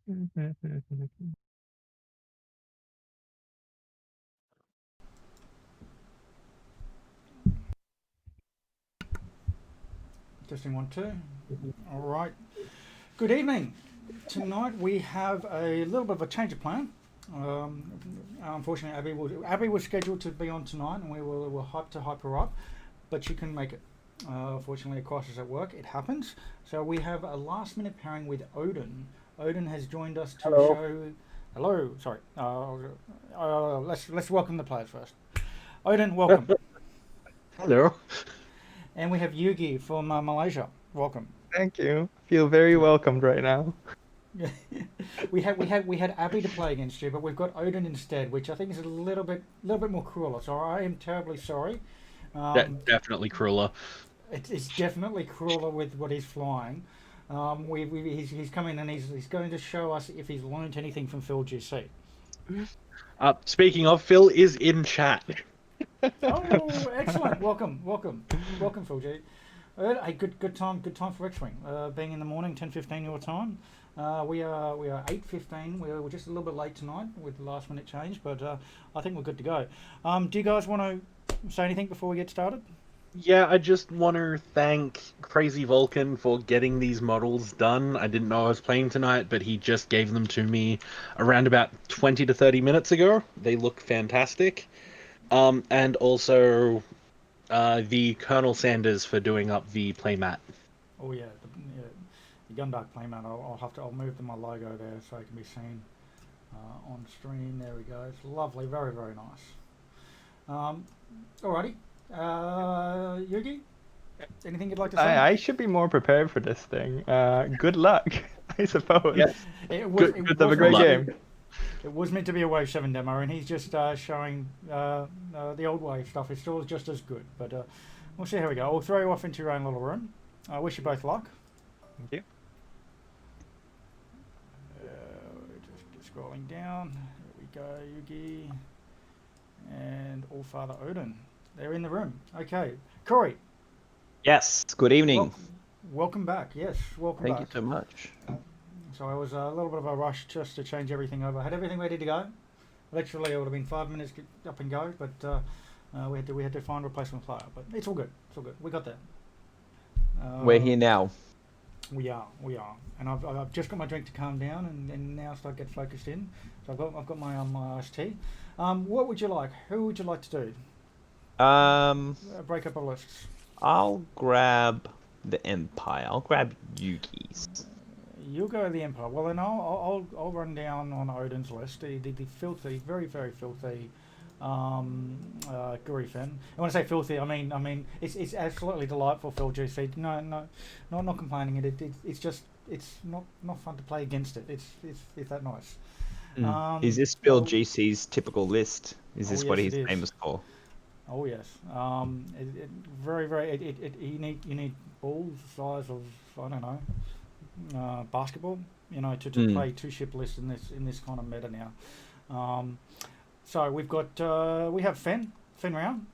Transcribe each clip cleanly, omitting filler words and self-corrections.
Testing 1 2. All right. Good evening. Tonight we have a little bit of a change of plan. Um, Unfortunately, Abby was scheduled to be on tonight, and we were hyped to hype her up, but she couldn't make it. Fortunately, a crisis at work. It happens. So we have a last-minute pairing with Odin. Odin has joined us to Hello. show. Hello. Sorry. Let's welcome the players first. Odin, welcome. Hello. And we have Yugie from Malaysia. Welcome. Thank you. Feel very welcomed right now. We had Abby to play against you, but we've got Odin instead, which I think is a little bit more crueler. So I am terribly sorry. Definitely crueler. It's definitely crueler with what he's flying. He's come in and he's going to show us if he's learned anything from Phil GC. Speaking of, Phil is in chat. Oh, excellent! Welcome, Phil G. Hey, good time for X-wing. Being in the morning, 10:15 your time. We are 8:15. We're just a little bit late tonight with the last minute change, but I think we're good to go. Do you guys want to say anything before we get started? Yeah, I just want to thank Crazy Vulcan for getting these models done. I didn't know I was playing tonight, but he just gave them to me around about 20 to 30 minutes ago. They look fantastic. And also the Colonel Sanders for doing up the playmat. Oh yeah, the Gundark playmat. I'll move my logo there so it can be seen on stream. There we go. It's lovely, very very nice. Alrighty, Yugi, anything you'd like to say? I should be more prepared for this thing. Good luck, I suppose. Yes. Good, have a great game. It was meant to be a Wave 7 demo, and he's just showing the old Wave stuff. It's still just as good, but we'll see how we go. I'll throw you off into your own little room. I wish you both luck. Thank you. Just scrolling down. There we go, Yugi. And All-Father Odin. They're in the room. Okay. Corey. Yes, good evening. Welcome back. Yes, welcome back. Thank you so much. So I was a little bit of a rush just to change everything over. I had everything ready to go. Literally, it would have been 5 minutes up and go, but we had to find a replacement player. But it's all good. It's all good. We got there. We're here now. We are, and I've just got my drink to calm down, and now start get focused in. So I've got my iced tea. What would you like? Who would you like to do? Break up our lists. I'll grab the Empire. I'll grab Yugi's. You'll go the Empire. Well, then I'll run down on Odin's list. The filthy, very very filthy, Griffin. And when I say filthy, I mean it's absolutely delightful. Phil GC. No, not complaining. It's just it's not fun to play against it. It's that nice. Is this Phil GC's typical list? Is this what he's it is. famous for? Oh yes. You need balls the size of I don't know, basketball. You know, to play two ship lists in this kind of meta now. So we have Fen round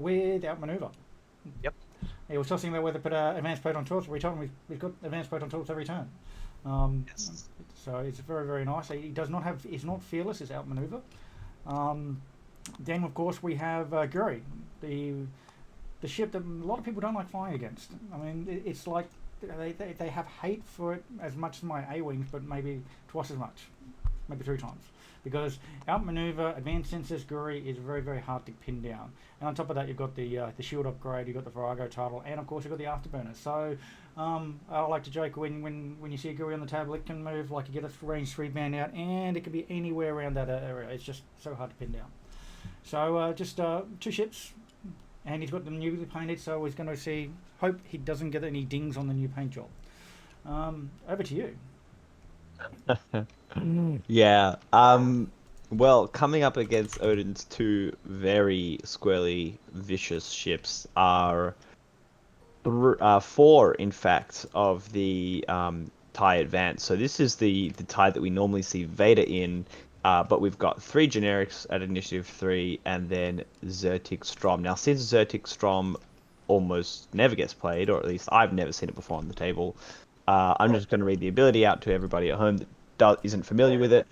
with outmaneuver. Yep. He was talking about whether to put advanced proton torch. We told him we've got advanced proton torch every turn. Yes. So it's very very nice. He does not have. He's not fearless. He's outmaneuver. Then of course we have Guri, the ship that a lot of people don't like flying against. I mean, it's like they have hate for it as much as my A-wings, but maybe twice as much, maybe 3 times. Because outmaneuver, advanced sensors, Guri is very very hard to pin down. And on top of that, you've got the shield upgrade, you've got the Virago title, and of course you've got the afterburner. So I like to joke when you see a Guri on the table, it can move like you get a range 3 band out, and it can be anywhere around that area. It's just so hard to pin down. So just 2 ships, and he's got them newly painted, so he's going to hope he doesn't get any dings on the new paint job. Over to you. Yeah. Well, coming up against Odin's 2 very squirrely, vicious ships are 4, in fact, of the TIE Advance. So this is the TIE that we normally see Vader in. But we've got 3 generics at Initiative 3, and then Zertic Strom. Now, since Zertic Strom almost never gets played, or at least I've never seen it before on the table, I'm just going to read the ability out to everybody at home. isn't familiar with it,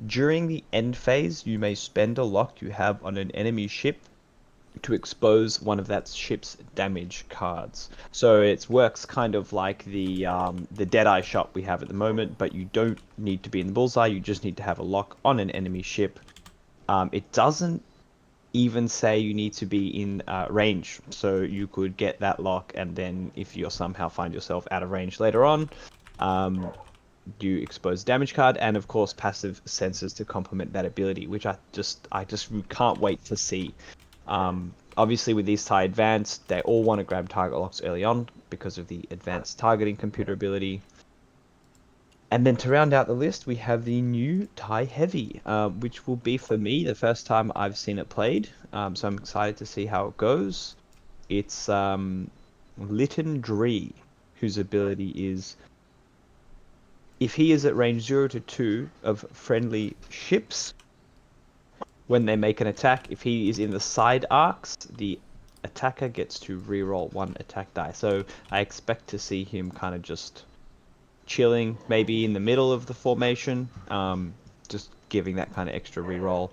during the end phase, you may spend a lock you have on an enemy ship to expose one of that ship's damage cards. So it works kind of like the Deadeye shot we have at the moment, but you don't need to be in the bullseye. You just need to have a lock on an enemy ship. It doesn't even say you need to be in range, so you could get that lock, and then if you somehow find yourself out of range later on, you expose damage card, and of course passive sensors to complement that ability, which I just can't wait to see. Obviously with these TIE Advanced, they all want to grab target locks early on because of the advanced targeting computer ability. And then to round out the list, we have the new TIE Heavy, which will be, for me, the first time I've seen it played. So I'm excited to see how it goes. It's Lytton Dree, whose ability is, if he is at range 0 to 2 of friendly ships, when they make an attack, if he is in the side arcs, the attacker gets to reroll 1 attack die. So I expect to see him kind of just chilling, maybe in the middle of the formation, just giving that kind of extra reroll.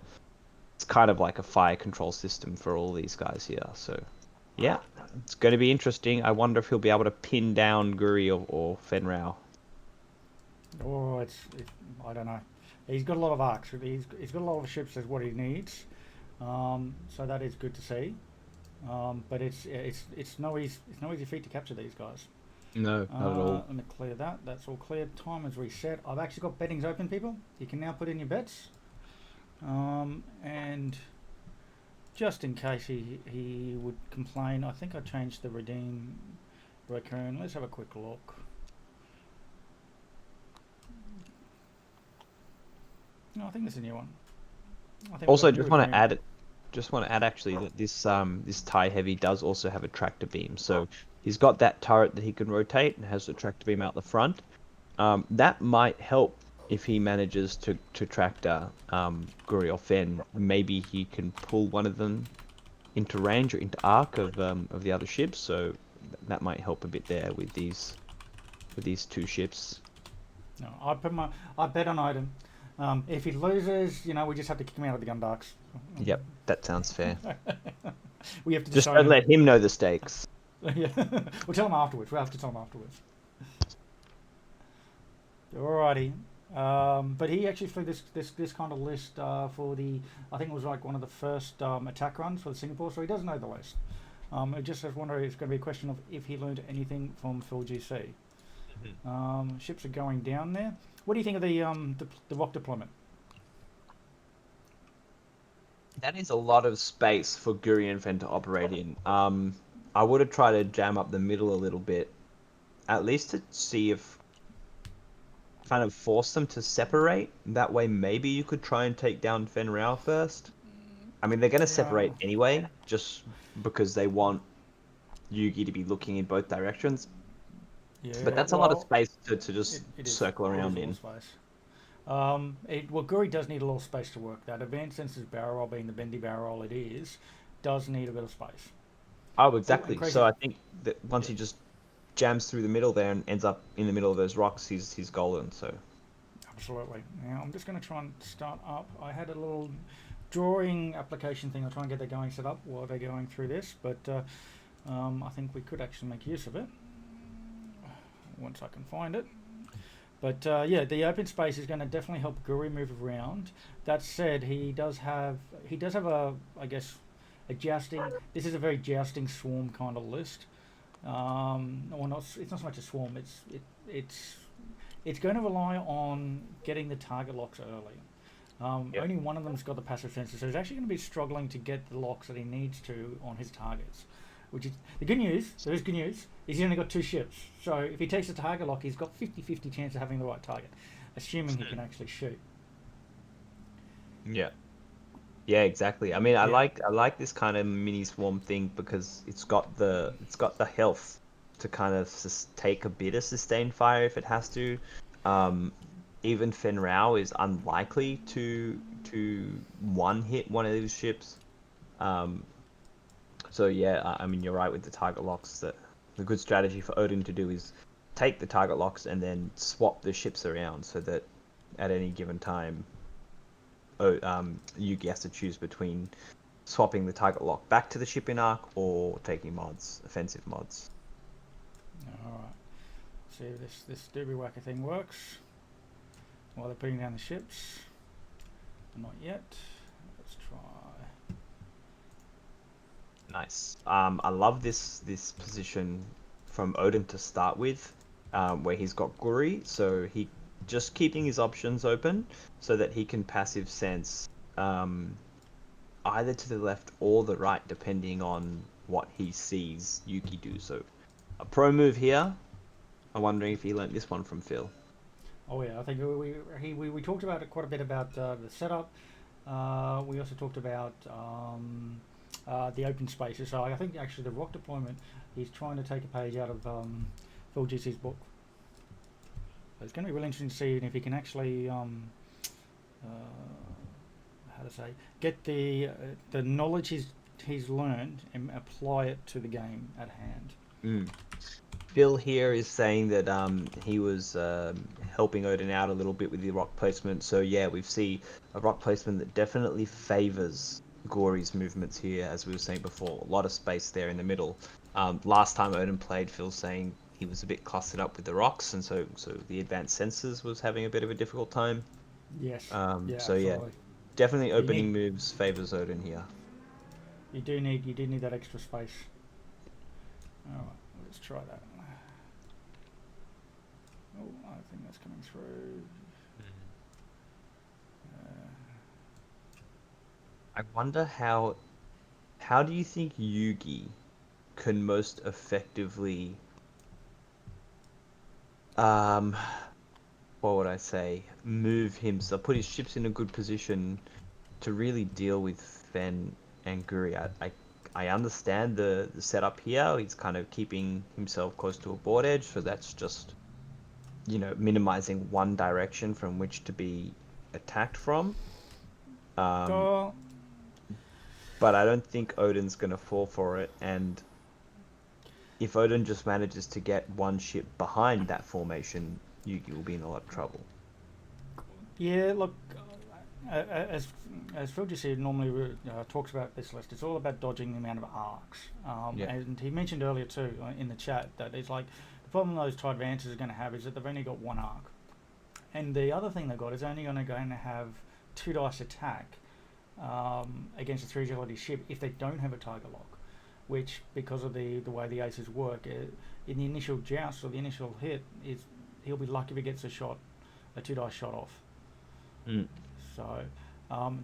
It's kind of like a fire control system for all these guys here. So yeah, it's going to be interesting. I wonder if he'll be able to pin down Guri or Fenrau. Oh, I don't know. He's got a lot of arcs. He's got a lot of ships. That's what he needs. So that is good to see. But it's no easy feat to capture these guys. No, not at all. Let me clear that. That's all cleared. Time is reset. I've actually got bettings open, people. You can now put in your bets. And just in case he would complain, I think I changed the redeem raccoon. Let's have a quick look. No, I think this is a new one. Also, just want to add actually that this TIE Heavy does also have a tractor beam. So he's got that turret that he can rotate and has the tractor beam out the front. That might help if he manages to tractor Guri or Fen. Maybe he can pull one of them into range or into arc of the other ships. So that might help a bit there with these two ships. No, I bet on Odin. If he loses, we just have to kick him out of the Gundarks. Yep, that sounds fair. We have to just decide don't let him know the stakes. Yeah, we'll tell him afterwards. We'll have to tell him afterwards. Alrighty. But he actually flew this kind of list for I think it was like one of the first attack runs for the Singapore, so he does know the list. It just says wonder it's going to be a question of if he learned anything from Phil GC. Ships are going down there. What do you think of the rock deployment? That is a lot of space for Guri and Fen to operate in. I would have tried to jam up the middle a little bit, at least to see if kind of force them to separate. That way, maybe you could try and take down Fenrau first. I mean, they're going to separate anyway, just because they want Yugie to be looking in both directions. Yeah, but that's a lot of space to just circle around in. Guri does need a little space to work. That advanced sensors barrel roll, being the bendy barrel roll it is, does need a bit of space. Oh, exactly. So I think that once he just jams through the middle there and ends up in the middle of those rocks, he's golden. So absolutely. Now I'm just going to try and start up. I had a little drawing application thing. I'll try and get that going set up while they're going through this, but I think we could actually make use of it once I can find it. But the open space is going to definitely help Guri move around. That said, he does have a, I guess, a jousting. This is a very jousting swarm kind of list. It's not so much a swarm. It's going to rely on getting the target locks early. Only one of them's got the passive sensor, so he's actually going to be struggling to get the locks that he needs to on his targets. Which is the good news. There is good news. He's only got 2 ships, so if he takes a target lock, he's got 50-50 chance of having the right target, assuming he can actually shoot. Yeah, exactly. I mean, I like this kind of mini swarm thing because it's got the health to kind of take a bit of sustained fire if it has to. Even Fenrau is unlikely to one hit one of these ships. So yeah, I mean, you're right with the target locks. That the good strategy for Odin to do is take the target locks and then swap the ships around so that at any given time, Yugi has to choose between swapping the target lock back to the shipping arc or taking mods, offensive mods. Alright. See if this doobie whacker thing works. While they're putting down the ships. Not yet. Let's try. Nice. I love this position from Odin to start with, where he's got Guri, so he just keeping his options open so that he can passive sense either to the left or the right, depending on what he sees Yuki do. So a pro move here. I'm wondering if he learnt this one from Phil. Oh yeah, I think we talked about it quite a bit about the setup. We also talked about the open spaces. So I think actually the rock deployment, he's trying to take a page out of Phil GC's book. So it's going to be really interesting to see if he can actually, how to say, get the knowledge he's learned and apply it to the game at hand. Phil here is saying that he was helping Odin out a little bit with the rock placement. So yeah, we see a rock placement that definitely favors Gory's movements here, as we were saying before. A lot of space there in the middle. Last time Odin played, Phil saying he was a bit clustered up with the rocks, and so the advanced senses was having a bit of a difficult time. Yes. So absolutely. yeah, definitely opening moves favors Odin here. You do need that extra space. All right, let's try that. Oh, I think that's coming through. I wonder how do you think Yugi can most effectively what would I say, move himself, put his ships in a good position to really deal with Fen and Guri. I understand the setup here. He's kind of keeping himself close to a board edge, so that's just, minimizing one direction from which to be attacked from. But I don't think Odin's going to fall for it, and if Odin just manages to get one ship behind that formation, Yugi will be in a lot of trouble. Yeah, look, as Phil just said, normally talks about this list, it's all about dodging the amount of arcs. And he mentioned earlier too in the chat that it's like the problem those Tide Advances are going to have is that they've only got one arc. And the other thing they've got is only going to have 2 dice attack against a 3 agility ship if they don't have a Tiger Lock, which, because of the way the aces work, in the initial joust or the initial hit, he'll be lucky if he gets a 2 dice shot off. So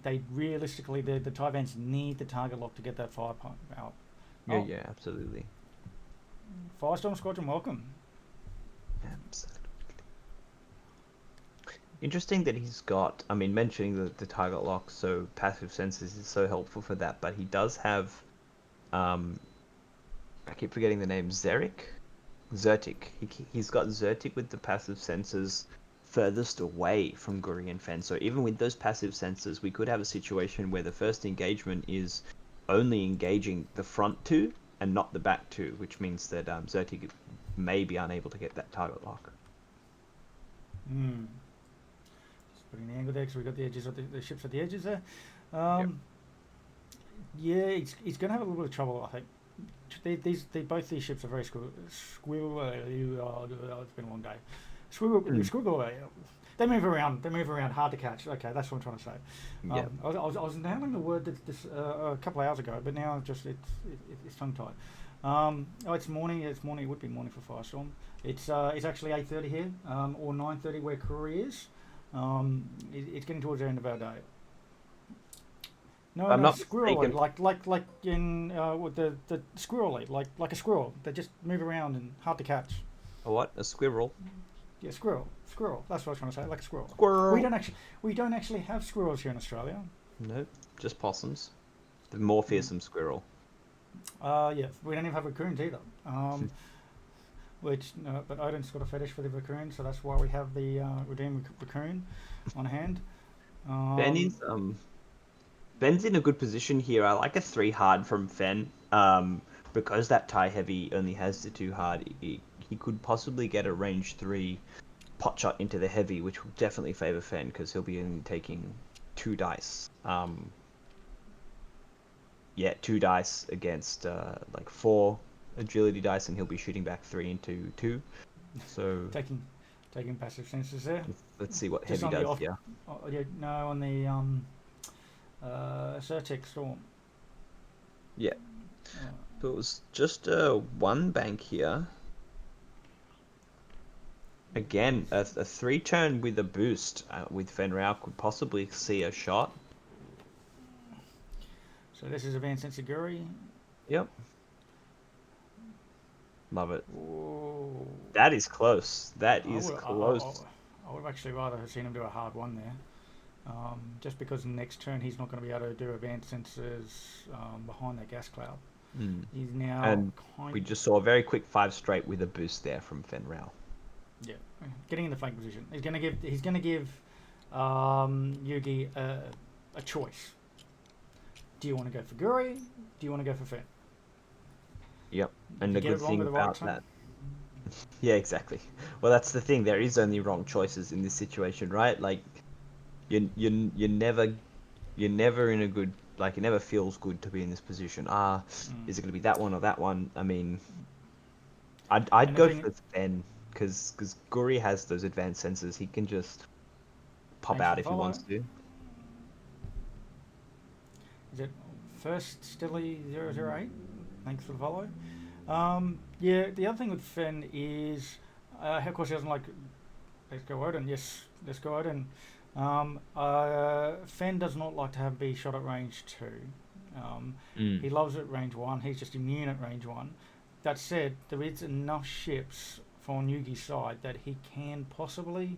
they realistically, the Tyrants need the target lock to get that fire pump out. Yeah, absolutely. Firestorm Squadron, welcome. Absolutely. Interesting that he's got, mentioning the target lock, so passive senses is so helpful for that, but he does have, I keep forgetting the name, Zertic? He's got Zertic with the passive senses furthest away from Guri and Fen. So even with those passive senses, we could have a situation where the first engagement is only engaging the front 2 and not the back 2, which means that Zertic may be unable to get that target lock. Just putting the angle there, so we've got the edges of the ships at the edges there. Yeah, he's going to have a little bit of trouble, I think. Both these ships are very squiggle. It's been a long day. Squiggle. They move around, hard to catch. Okay, that's what I'm trying to say. I was nailing the word this a couple of hours ago, but now it's tongue tied. It's morning. It would be morning for Firestorm. It's actually 8:30 here, or 9:30 where Korea is. It's getting towards the end of our day. No, squirrel, like in with the squirrel, like a squirrel. They just move around and hard to catch. A what? A squirrel? Yeah, squirrel. That's what I was trying to say, like a squirrel. Squirrel. We don't actually have squirrels here in Australia. Nope, just possums. The more fearsome squirrel. Yeah, we don't even have raccoons either. But Odin's got a fetish for the raccoon, so that's why we have the redeemed raccoon on hand. Fen's in a good position here. I like a 3 hard from Fen. Because that tie heavy only has the 2 hard, he could possibly get a range 3 pot shot into the heavy, which will definitely favor Fen because he'll be only taking 2 dice. Yeah, 2 dice against like 4 agility dice, and he'll be shooting back 3 into 2. So taking passive senses there. let's see what Just heavy on the does off, here. yeah, no, on the Certec Storm. Yeah. Uh, So it was just 1 bank here. Again, a 3-turn with a boost with Fenrir could possibly see a shot. so this is Advanced Sensiguri. Yep. Love it. Whoa. That is close. That I is would, close. I would have actually rather have seen him do a hard one there. Just because next turn he's not going to be able to do advanced sensors behind that gas cloud. Mm. He's now And kind we just saw a very quick 5 straight with a boost there from Fenrir. yeah, getting in the flank position. He's going to give Yugi a choice. Do you want to go for Guri? Do you want to go for Fen? Yep. And you the get good it wrong thing with the right about time? that. Yeah, exactly. Well, that's the thing. There is only wrong choices in this situation, right? Like, you're never in a good, like, it never feels good to be in this position. Is it going to be that one or that one? I mean, I'd And the go thing- for Fen because Guri has those advanced sensors. He can just pop Thanks for out the if he follow. wants to. Is it first Stilly 008? Thanks for the follow. Yeah, the other thing with Fen is, of course, he doesn't like. Let's go Odin. Yes, let's go Odin. Fen does not like to have be shot at range 2. He loves it at range 1. He's just immune at range 1. That said, there is enough ships on Yugi's side that he can possibly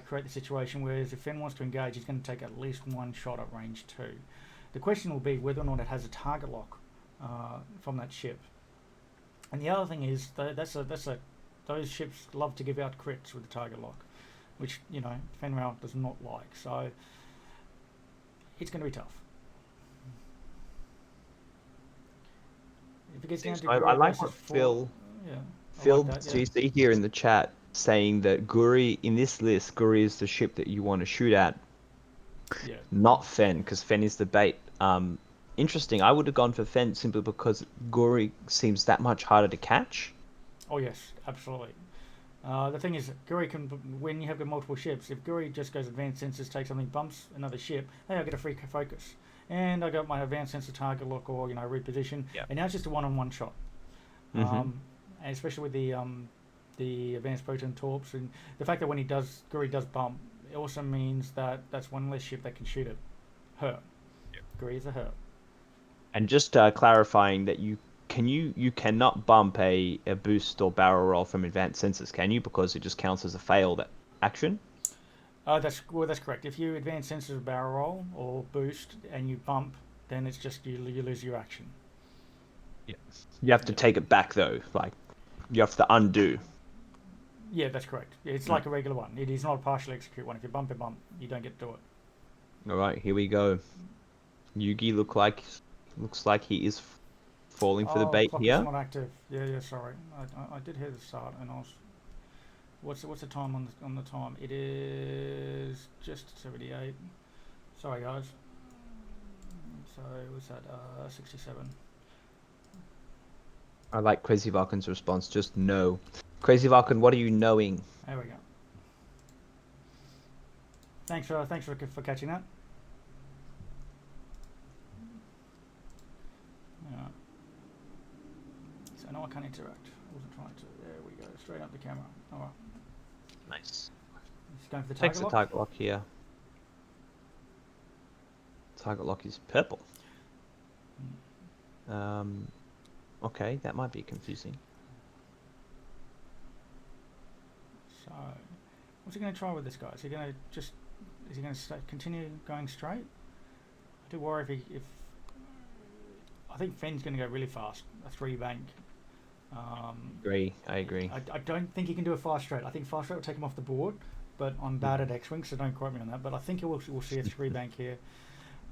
create the situation where if Fen wants to engage, he's going to take at least 1 shot at range 2. The question will be whether or not it has a target lock from that ship. And the other thing is those ships love to give out crits with the target lock, which Fenrir does not like. So it's going to be tough. If it gets down to I like versus what 4, Phil yeah, Phil I like that, yeah. GC here in the chat saying that Guri in this list, Guri is the ship that you want to shoot at, Yeah. not Fen, because Fen is the bait. Interesting. I would have gone for Fen simply because Guri seems that much harder to catch. Oh yes, absolutely. The thing is, Guri can, when you have got multiple ships, if Guri just goes advanced sensors, takes something, bumps another ship, hey, I get a free focus, and I got my advanced sensor target lock or reposition, Yeah. and now it's just a one-on-one shot. Mhm. And especially with the advanced proton torps, and the fact that when Guri does bump, it also means that that's one less ship that can shoot it. Her. Yeah. Guri is a her. And just clarifying that you cannot bump a boost or barrel roll from advanced sensors, can you? Because it just counts as a failed action. That's correct. If you advance sensors barrel roll or boost and you bump, then it's just you lose your action. Yeah. You have to take it back though. Like you have to undo. Yeah, that's correct. It's like a regular one. It is not a partially execute one. If you bump, you don't get to do it. All right, here we go. Yugi looks like he is falling for the bait clock is here. not active. Yeah. Sorry, I did hear the start, and I was. What's the time on the time? It is just 78. Sorry, guys. So it was at 67. I like Crazy Vulcan's response. Just no. Crazy Vulcan, what are you knowing? There we go. Thanks for catching that. Yeah. So now I can't interact. I wasn't trying to. There we go. Straight up the camera. All right. Nice. Just going for the Takes target the lock. target lock here. Target lock is purple. Okay, that might be confusing. So, what's he going to try with this guy? Is he going to continue going straight? I do worry if I think Fenn's going to go really fast, a 3 bank. I agree. I don't think he can do a fast straight. I think fast straight will take him off the board, but I'm bad at X-wing, so don't quote me on that. But I think we'll see a 3 bank here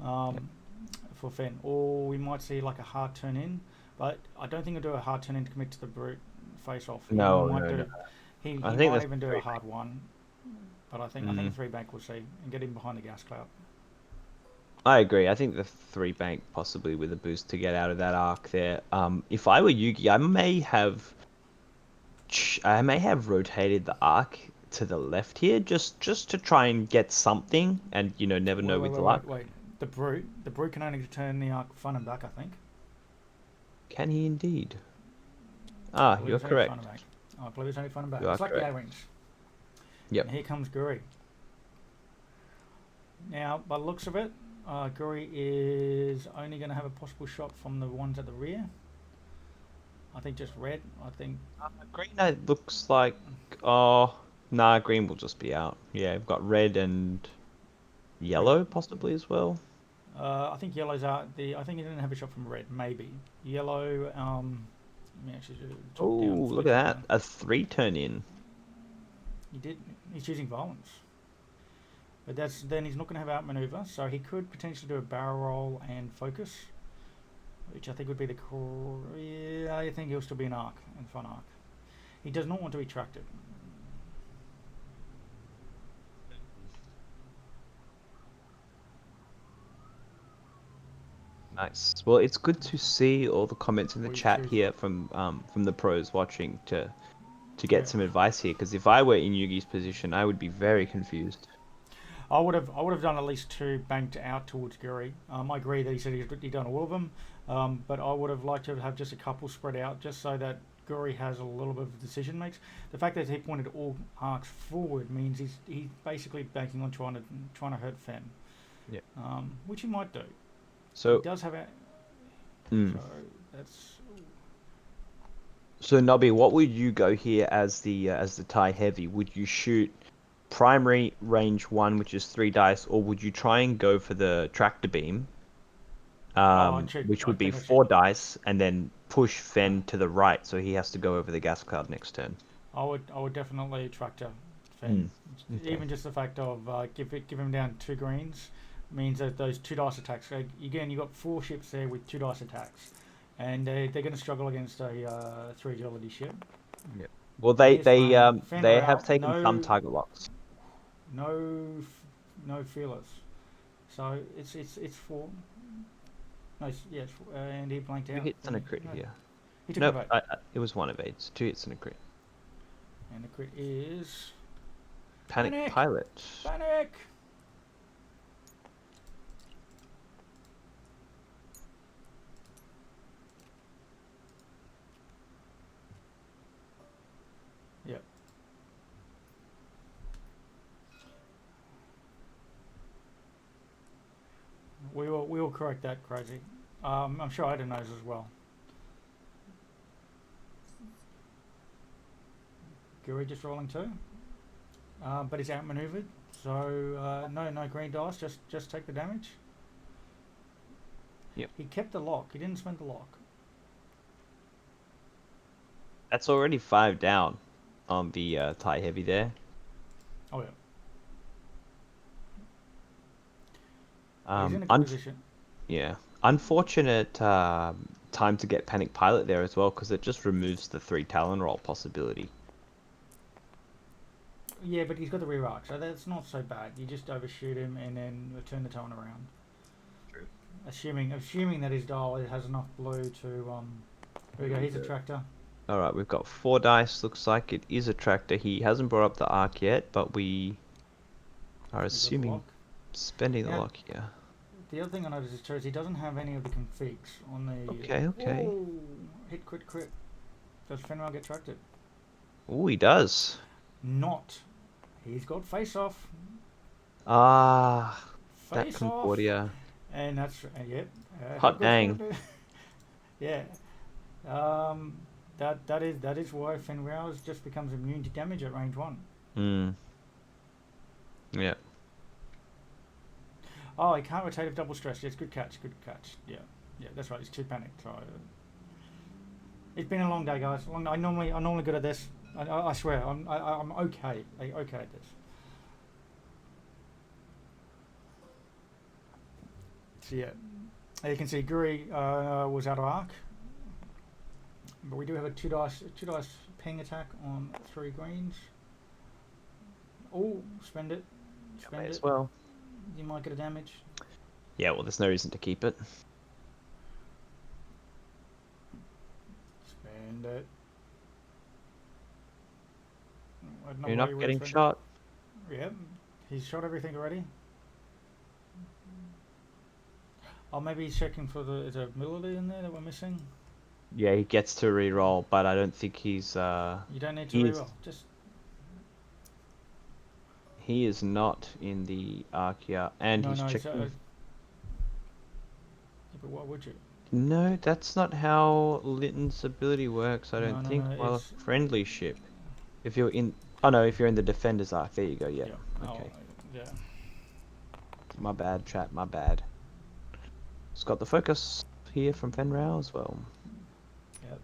for Fenn, or we might see like a hard turn in. But I don't think he'll do a hard turn in to commit to the brute face off. No. He I think might that's even do a very hard one, but I think Mm. 3 bank will see and get him behind the gas cloud. I agree. I think the 3 bank possibly with a boost to get out of that arc there. If I were Yugi, I may have rotated the arc to the left here, just to try and get something, and never know with luck. Wait. The brute can only turn the arc front and back. I think. Can he indeed? I Ah, believe you're it's only front correct. and back. I believe it's only front and back. You are It's like the correct. A-wings. Yep. And here comes Guri. Now, by the looks of it, Guri is only going to have a possible shot from the ones at the rear. I think just red. I think. Green looks like. Oh, nah, green will just be out. Yeah, we've got red and yellow possibly as well. I think yellow's out. I think he didn't have a shot from red. Maybe yellow. Let me actually Oh, top down. look Fully at top that. down. A 3 turn in. He did. He's choosing violence. But then he's not going to have outmaneuver, so he could potentially do a barrel roll and focus, which I think would be the core. Yeah, I think he'll still be an arc, in front arc. He does not want to be tracted. Nice. Well, it's good to see all the comments in the What you chat choose. here from the pros watching to Yeah. get some advice here. Because if I were in Yugi's position, I would be very confused. I would have done at least 2 banked out towards Guri. I agree that he said he'd done all of them, but I would have liked to have just a couple spread out, just so that Guri has a little bit of decision makes. The fact that he pointed all arcs forward means he's basically banking on trying to hurt Fen. Yeah. Which he might do. So, He does have a. mm. So that's. So Nobby, what would you go here as the tie heavy? Would you shoot primary range 1, which is 3 dice, or would you try and go for the tractor beam, which would be 4 dice, and then push Fen to the right, so he has to go over the gas cloud next turn? I would definitely tractor Fen. Okay. Even just the fact of give him down 2 greens means that those 2 dice attacks. Again, you've got 4 ships there with 2 dice attacks, and they're going to struggle against a 3 agility ship. Yep. Well, they Fen have out, taken some target locks. no feelers. So it's 4. No, yes, and he blanked 2 out. hits and a crit No, here. he took Nope, an evade. it was 1 evade. 2 hits and a crit. And the crit is Panic Pilot. panic. Yep. We will correct that, Crazy. I'm sure Odin knows as well. Guri just rolling 2, but he's outmaneuvered. So no green dice. Just take the damage. Yep. He kept the lock. He didn't spend the lock. That's already 5 down on the tie heavy there. Oh yeah. He's in a good position. Yeah. Unfortunate time to get Panic Pilot there as well, because it just removes the 3 Talon roll possibility. Yeah, but he's got the rear arc, so that's not so bad. You just overshoot him and then turn the Talon around. True. Assuming that his dial has enough blue to There we go. He's a tractor. All right, we've got 4 dice. Looks like it is a tractor. He hasn't brought up the arc yet, but we are He's got the assuming lock. spending the Yeah. lock here. The other thing I noticed is too is he doesn't have any of the configs on the. Okay. Ooh, hit crit. Does Fenrir get tracted? Oh, he does. Not. He's got face off. Ah, that Face off. Concordia. And that's yep. Hot dang. Yeah. That is why Fenrir just becomes immune to damage at range 1. Hmm. Yeah. Oh, he can't rotate if double stress. Yes, good catch. Yeah, that's right. He's too panicked. So, it's been a long day, guys. I'm normally good at this. I swear, I'm okay. Okay at this. So yeah, you can see Guri was out of arc, but we do have a two dice ping attack on 3 greens. Oh, spend it. Spend May it. as well. You might get a damage. Yeah, well, there's no reason to keep it. Spend it. I don't know You're why not you would getting spend it. shot. Yep, he's shot everything already. Oh, maybe he's checking for the. Is there ability in there that we're missing? Yeah, he gets to re-roll, but I don't think he's You don't need to He is- reroll. Just he is not in the Archaea, and no, he's no. checking. Yeah, but what would you? No, that's not how Litton's ability works. I No, don't no, think. no. While a It's friendly ship, if you're in. Oh no, if you're in the Defender's Arc, there you go. Yeah. yeah. Okay. Oh, yeah. My bad, chat. My bad. It's got the focus here from Fenrau as well. Yep.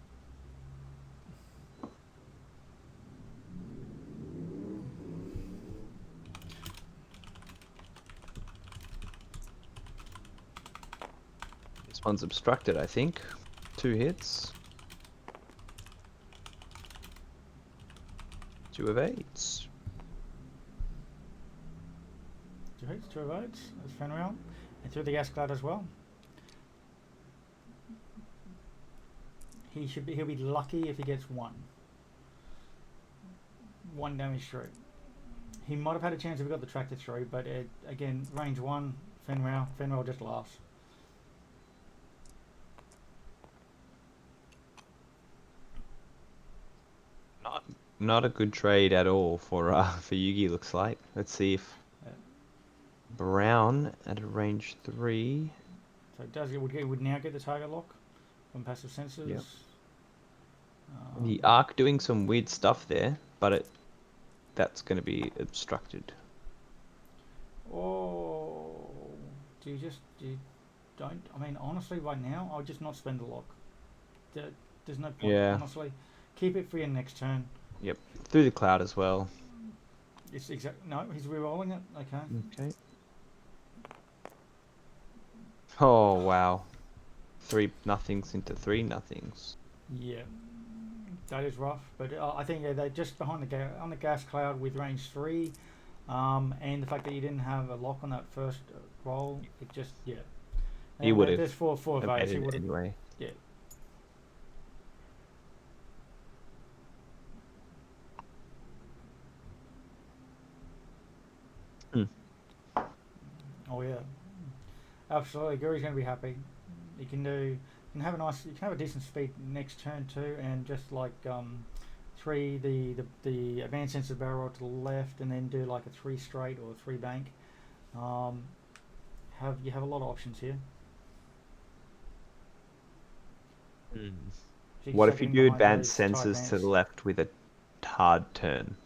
This one's obstructed, I think. 2 hits. 2 evades. 2 hits, 2 evades. That's Fenrir. And through the gas cloud as well. He'll be lucky if he gets 1. 1 damage through. He might have had a chance if he got the tractor through, but again, range 1, Fenrir. Fenrir just laughs. Not a good trade at all for Yugi, looks like. Let's see if Yeah. Brown at a range 3. So it would now get the target lock from passive sensors. Yep. The Arc doing some weird stuff there, but that's going to be obstructed. Oh, do you don't? I mean, honestly, right now, I'll just not spend the lock. There's no point. Yeah. Honestly, keep it for your next turn. Yep, through the cloud as well. It's exact. No, he's re-rolling it. Okay. Okay. Oh wow, 3 nothings into 3 nothings. Yeah, that is rough. But I think they're just behind on the gas cloud with range 3, and the fact that you didn't have a lock on that first roll, it just He And would have There's four evades. He evaded would have. anyway. Yeah. Oh yeah, absolutely. Gary's going to be happy. You can have a nice, you can have a decent speed next turn too, and just like 3 the advanced sensor barrel to the left, and then do like a 3 straight or a 3 bank. You have a lot of options here. So you can What start if you getting do behind advanced those tight sensors to the vents. left with a hard turn?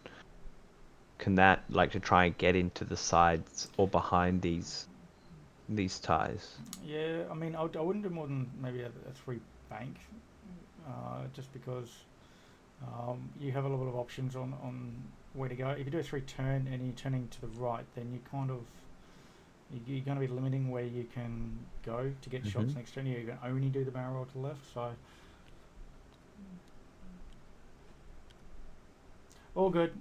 Can that, like, to try and get into the sides or behind these ties? Yeah, I mean, I wouldn't do more than maybe a 3 bank, just because you have a lot of options on where to go. If you do a 3 turn and you're turning to the right, then you kind of you're going to be limiting where you can go to get shots next turn. You can only do the barrel roll to the left, so all good,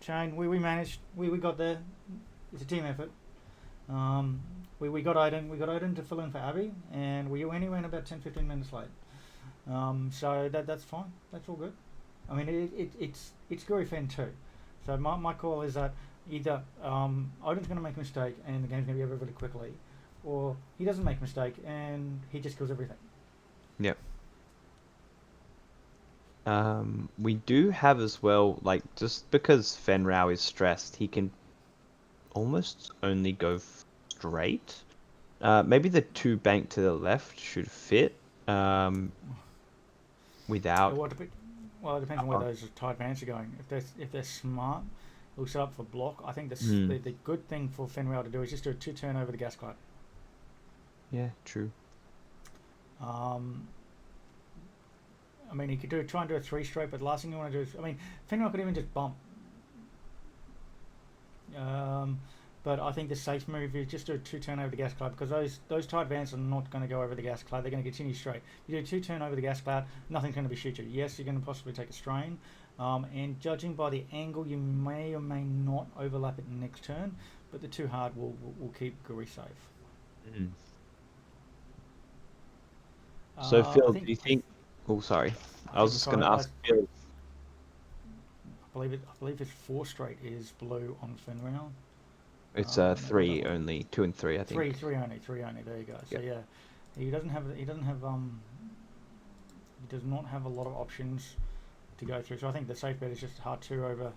Shane. We managed. We got there. It's a team effort. We got Odin to fill in for Abby, and we only went about 10-15 minutes late. So that's fine. That's all good. I mean, it's Guri Fen too. So my call is that either Odin's going to make a mistake and the game's going to be over really quickly, or he doesn't make a mistake and he just kills everything. Yep. We do have as well, like, just because Fenrau is stressed, he can almost only go straight. Maybe the 2 bank to the left should fit. Without. Well, it depends on where those tied vans are going. If they're smart, they'll set up for block. I think the good thing for Fenrir to do is just do a 2 turn over the gas cloud. Yeah, true. I mean, he could try and do a 3 straight, but the last thing you want to do is, I mean, Fenrir could even just bump. But I think the safe move is just do a 2 turn over the gas cloud, because those tied vans are not going to go over the gas cloud. They're going to continue straight. You do a 2 turn over the gas cloud, nothing's going to be shoot you. Yes, you're going to possibly take a strain, And judging by the angle, you may or may not overlap it next turn, but the 2 hard will keep Guri safe. Mm. So Phil, I do think you think? Oh, sorry. I I was think just sorry, gonna ask Phil. I believe it's 4 straight is blue on Finreal. It's Let me have 3 a look. only, 2 and 3, I think. Three only. There you go. So Yep. yeah, he doesn't have he does not have a lot of options to go through. So I think the safe bet is just hard 2 over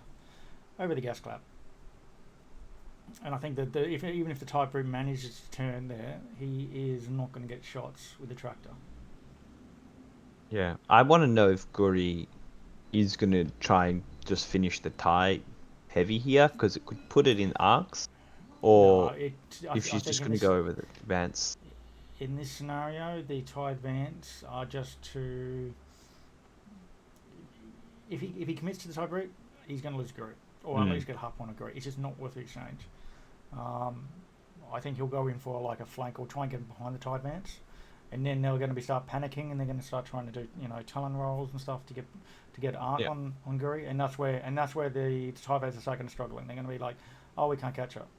the gas clap. And I think that even if the type brute manages to turn there, he is not going to get shots with the tractor. Yeah, I want to know if Guri is gonna try and just finish the tie heavy here, because it could put it in arcs, No, or I if she's think just gonna go over the advance. in this scenario, the tie advance are just to if he commits to the tie brute, he's going to lose Guri, or at least get half on a Guri. It's just not worth the exchange. I think he'll go in for like a flank or try and get behind the tie advance, and then they're going to start panicking and they're going to start trying to do talon rolls and stuff to get arc Yeah. on Guri, and that's where the tie advance are going to struggling. They're going to be like, oh, we can't catch up.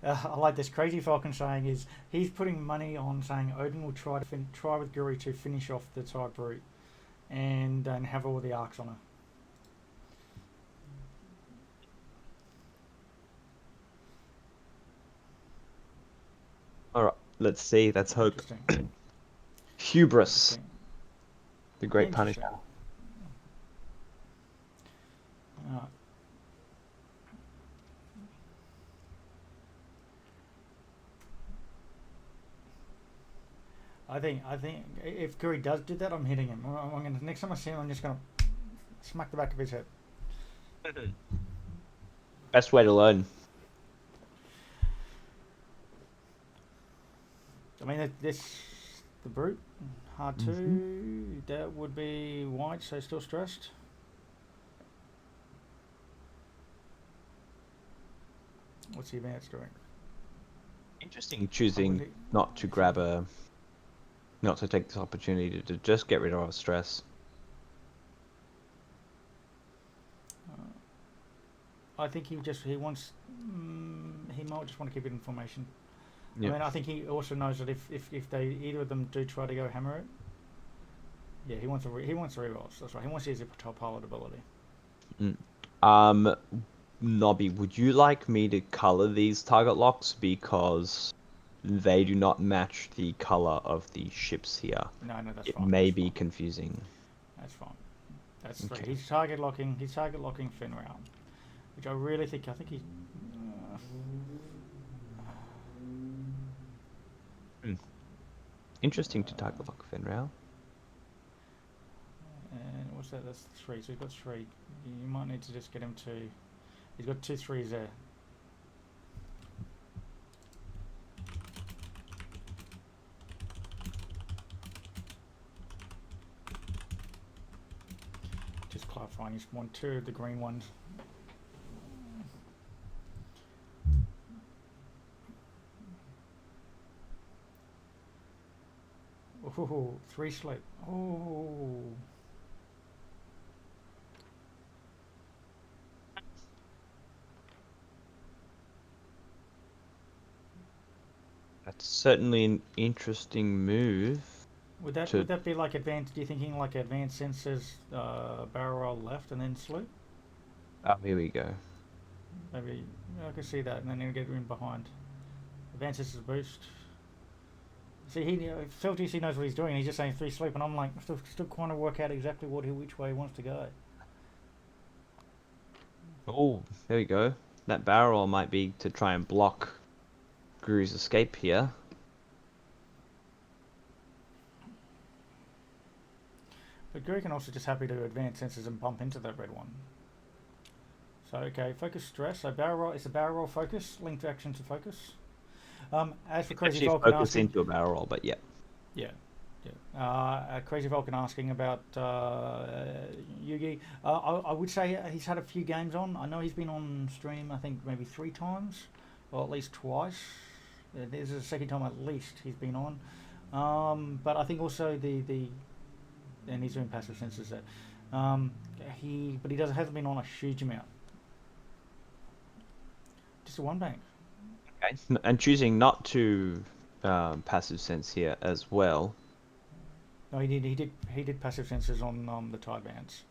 I like this. Crazy Falcon saying he's putting money on saying Odin will try with Guri to finish off the tie brute and have all the arcs on her. All right, let's see. Let's hope. Interesting. Hubris, Interesting. the Great Interesting. Punisher. I think if Guri does do that, I'm hitting him. I'm gonna, next time I see him, I'm just gonna smack the back of his head. Best way to learn. I mean, the brute hard 2. That would be white, so still stressed. What's the advance doing? Interesting choosing not to not to take this opportunity to just get rid of our stress. I think he might just want to keep it in formation. Yeah. I mean, I think he also knows that if either of them do try to go hammer it, yeah, he wants rerolls. That's right. He wants to use a pilot ability. Nobby, would you like me to color these target locks because they do not match the color of the ships here? No, that's it fine. may That's be fine. confusing. That's fine. That's Okay. He's target locking Finreal, which I really think. I think he. Interesting to target lock Finrail. And what's that? That's 3. So he's got 3. You might need to just get him to. He's got 2 3s there. Just clarifying. He's 1 2 of the green ones. Oh, 3 slate. Oh. That's certainly an interesting move. Would that be like advanced? Do you thinking like advanced sensors, barrel roll left and then sloop? Oh, here we go. Maybe I can see that, and then he'll get in behind. Advanced sensors boost. See, Phil TC knows what he's doing. He's just saying 3 sloop, and I'm like still trying to work out exactly which way he wants to go. Oh, there we go. That barrel roll might be to try and block Guru's escape here. But Guru can also just happy to advance sensors and bump into that red one. So okay, focus stress. So barrel roll. It's a barrel roll focus. Linked action to focus. As for Crazy Vulcan focus asking, into a barrel roll, but yeah. yeah. Crazy Vulcan asking about Yugie. I would say he's had a few games on. I know he's been on stream. I think maybe 3 times, or at least twice. This is the second time at least he's been on. But I think also and he's doing passive sensors there. But he hasn't been on a huge amount. Just a one bank. Okay. And choosing not to passive sense here as well. No, he did passive sensors on the tide bands.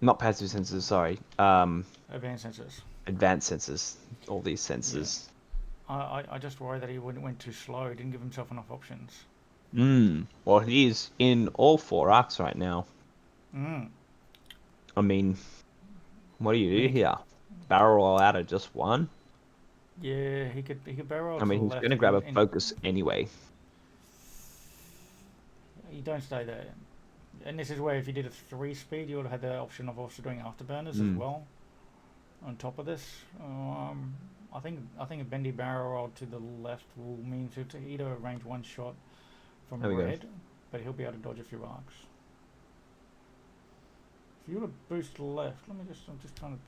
Not passive sensors, sorry. Advanced sensors. Advanced sensors. All these sensors. I just worry that he went too slow. He didn't give himself enough options. Well, he is in all 4 arcs right now. I mean, what do you do here? Barrel roll out of just one? Yeah, he could barrel. I mean, he's going to grab a focus anyway. You don't stay there. And this is where if you did a 3-speed, you would have had the option of also doing afterburners as well. On top of this, I think a bendy barrel roll to the left will mean to either range one shot from red, but he'll be able to dodge a few arcs. If you were to boost left, I'm just trying to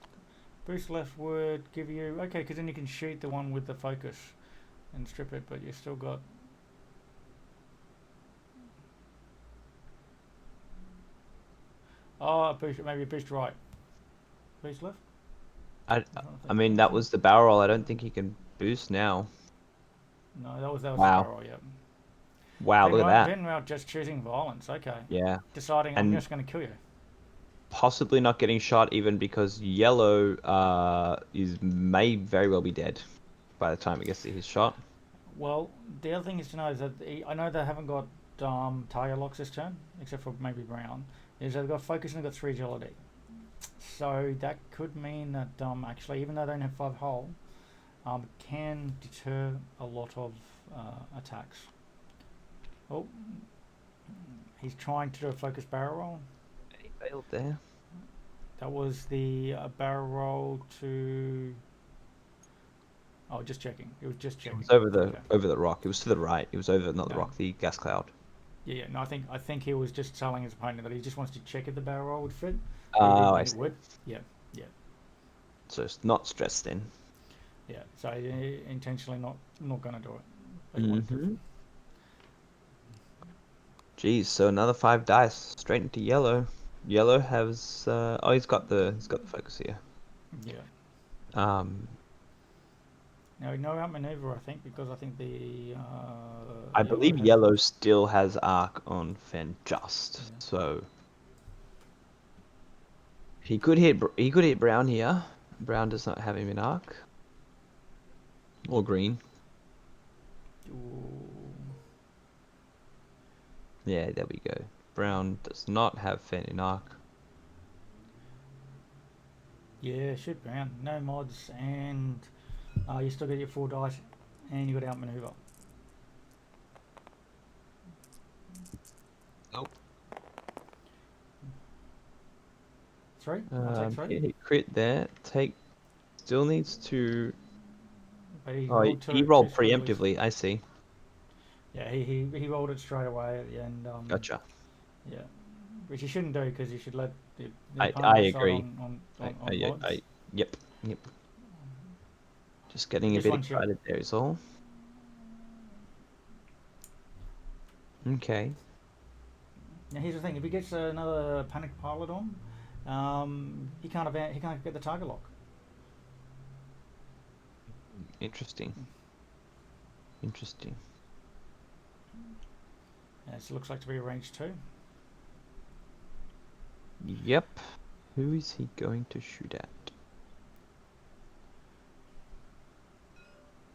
boost left would give you because then you can shoot the one with the focus and strip it, but you still got. Maybe boost right. Boost left? I mean, that was the barrel roll. I don't think he can boost now. No, that was the Wow. barrel, yeah. Wow, look at that. Venwell just choosing violence, okay. Yeah. Deciding I'm just going to kill you. Possibly not getting shot even because yellow may very well be dead by the time it gets to his shot. Well, the other thing is to know is that I know they haven't got target locks this turn, except for maybe brown. Is they've got focus and they've got 3 agility. So that could mean that actually, even though they don't have 5 hull, can deter a lot of attacks. Oh, he's trying to do a focus barrel roll. He failed there. That was the barrel roll to. Oh, just checking. It was just checking. It was over the rock. It was to the right. It was over not the rock, the gas cloud. Yeah. No, I think he was just telling his opponent that he just wants to check if the barrel roll would fit. Oh, I see. Would. Yeah. So it's not stressed then. Yeah. So intentionally not going to do it. Mm-hmm. Jeez. So another 5 dice straight into yellow. Yellow has. He's got the focus here. Yeah. Now, no outmaneuver, I think, because I think the. I believe yellow still has arc on Fen just, so he could hit brown here. Brown does not have him in arc, or green. Ooh. Yeah, there we go. Brown does not have Fen in arc. Yeah, shoot brown. No mods, and you still get your 4 dice, and you got outmaneuver. Nope. 3? I'll take 3. Yeah, he crit there. Still needs to. But he he rolled preemptively. I see. Yeah, he rolled it straight away at the end. Gotcha. Yeah, which you shouldn't do because you should let the I agree. On Yep. Just getting a bit excited there is all. Okay. Now here's the thing: if he gets another panic pilot on, he can't get the target lock. Interesting. Yeah, it looks like to be a range 2. Yep. Who is he going to shoot at?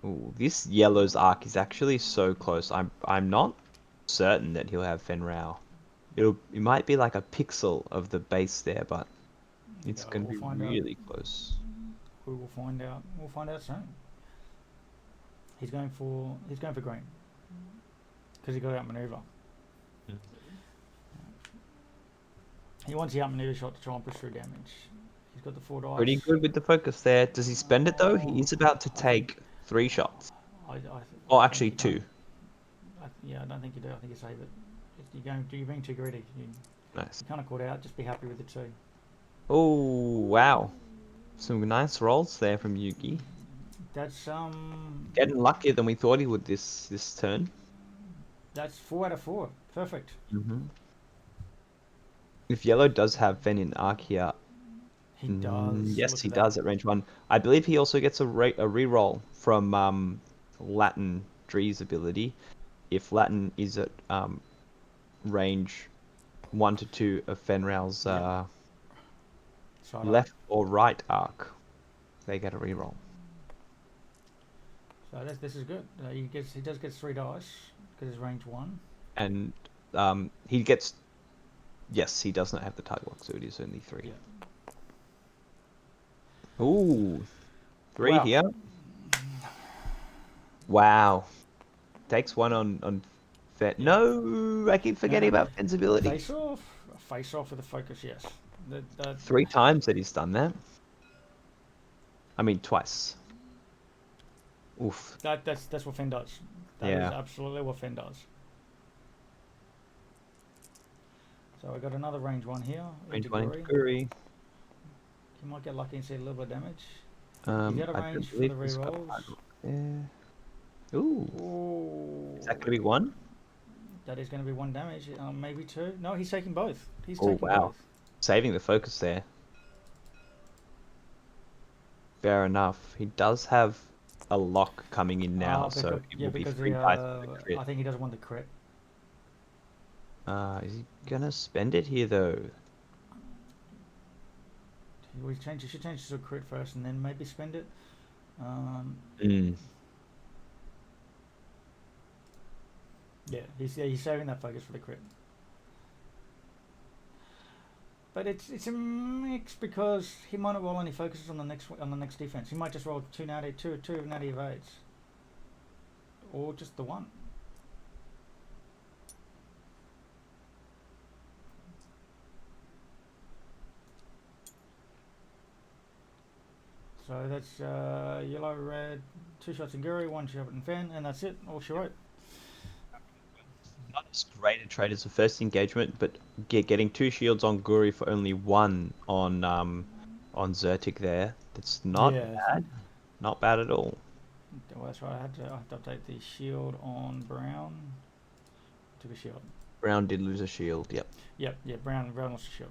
Ooh, this yellow's arc is actually so close. I'm not certain that he'll have Fenrau. It might be like a pixel of the base there, but it's going to be really close. We will find out. We'll find out soon. He's going for green because he got outmaneuver. He wants the outmaneuver shot to try and push through damage. He's got the 4 dice. Pretty good with the focus there. Does he spend it though? He is about to take 3 shots. Actually 2. I don't think you do. I think you save it. You're being too greedy. Nice. You kind of caught out. Just be happy with the 2. Oh wow, some nice rolls there from Yugie. That's Getting luckier than we thought he would this turn. that's 4 out of 4. Perfect. Mm-hmm. If yellow does have Ven in Archaea, He does. yes, Look he at does that. at range 1. I believe he also gets a reroll from Latin Dree's ability. If Latin is at range 1 to 2 of Fenral's Yep. Side up. left or right arc, they get a reroll. So this is good. He does get 3 dice because it's range 1. And he gets... Yes, he does not have the target lock, so it is only 3. Yeah. Ooh, 3 Wow. here. Wow. Takes 1 on Fen. Yeah. No, I keep forgetting No. about Fen's ability. Face off. Face off with a focus. Yes. 3 times that he's done that. I mean, twice. Oof. That's what Fen does. That is Yeah. absolutely what Fen does. So I got another range 1 here. Range Into 1 into Guri. Guri. You might get lucky and see a little bit of damage. You got a I don't range for believe the he's got rerolls. target lock there. Ooh. Ooh. Is that going to be 1? That is going to be 1 damage. Maybe 2. No, he's taking both. He's Oh, taking wow. both. Saving the focus there. Fair enough. He does have a lock coming in now, so it will be because 3 dice for the crit. I think he doesn't want the crit. Is he gonna spend it here though? He should change it to a crit first and then maybe spend it. Mm. Yeah, he's saving that focus for the crit. But it's a mix because he might not roll any focuses on the next defense. He might just roll two natty evades, or just the 1. So that's yellow, red, 2 shots in Guri, 1 shot in Fen, and that's it. All she wrote. Not as great a trade as the first engagement, but getting 2 shields on Guri for only 1 on Zertic there. That's not bad. Not bad at all. Well, that's right. I have to update the shield on Brown. Took a shield. Brown did lose a shield. Yep. Yep. Yeah. Brown lost a shield.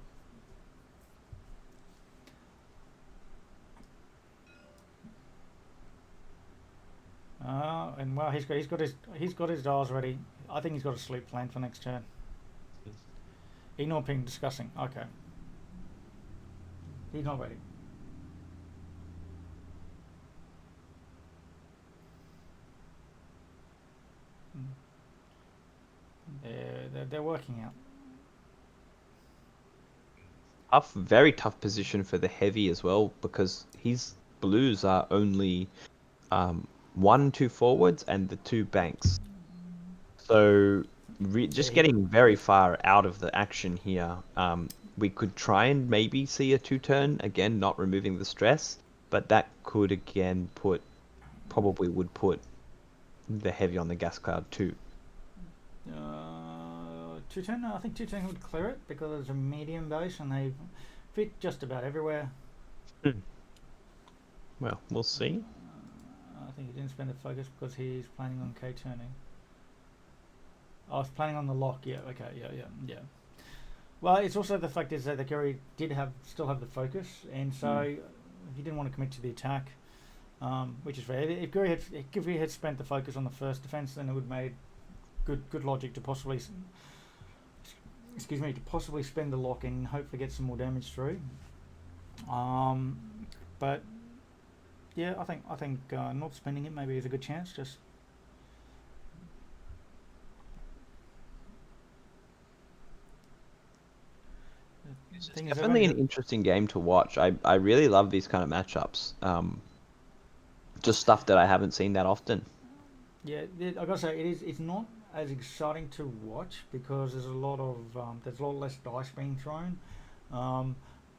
And well, he's got his dials ready. I think he's got a sleep plan for next turn. Ignore ping discussing. Okay. He's not ready. They're working out. Tough, very tough position for the heavy as well, because his blues are only 1, 2 forwards and the 2 banks. So just getting very far out of the action here. We could try and maybe see a 2-turn, again, not removing the stress, but that could again probably would put the heavy on the gas cloud too. 210, I think 210 would clear it because it's a medium base and they fit just about everywhere. Well, we'll see. I think he didn't spend the focus because he's planning on K turning. I was planning on the lock. Yeah. Okay. Yeah. Well, it's also the fact is that the Gary did still have the focus, and so he didn't want to commit to the attack, which is fair. If Gary had spent the focus on the first defense, then it would have made good logic to possibly spend the lock and hopefully get some more damage through. But yeah, I think not spending it maybe is a good chance. Just It's definitely an interesting game to watch. I really love these kind of matchups. Just stuff that I haven't seen that often. Yeah, I gotta say it's not as exciting to watch because there's a lot less dice being thrown,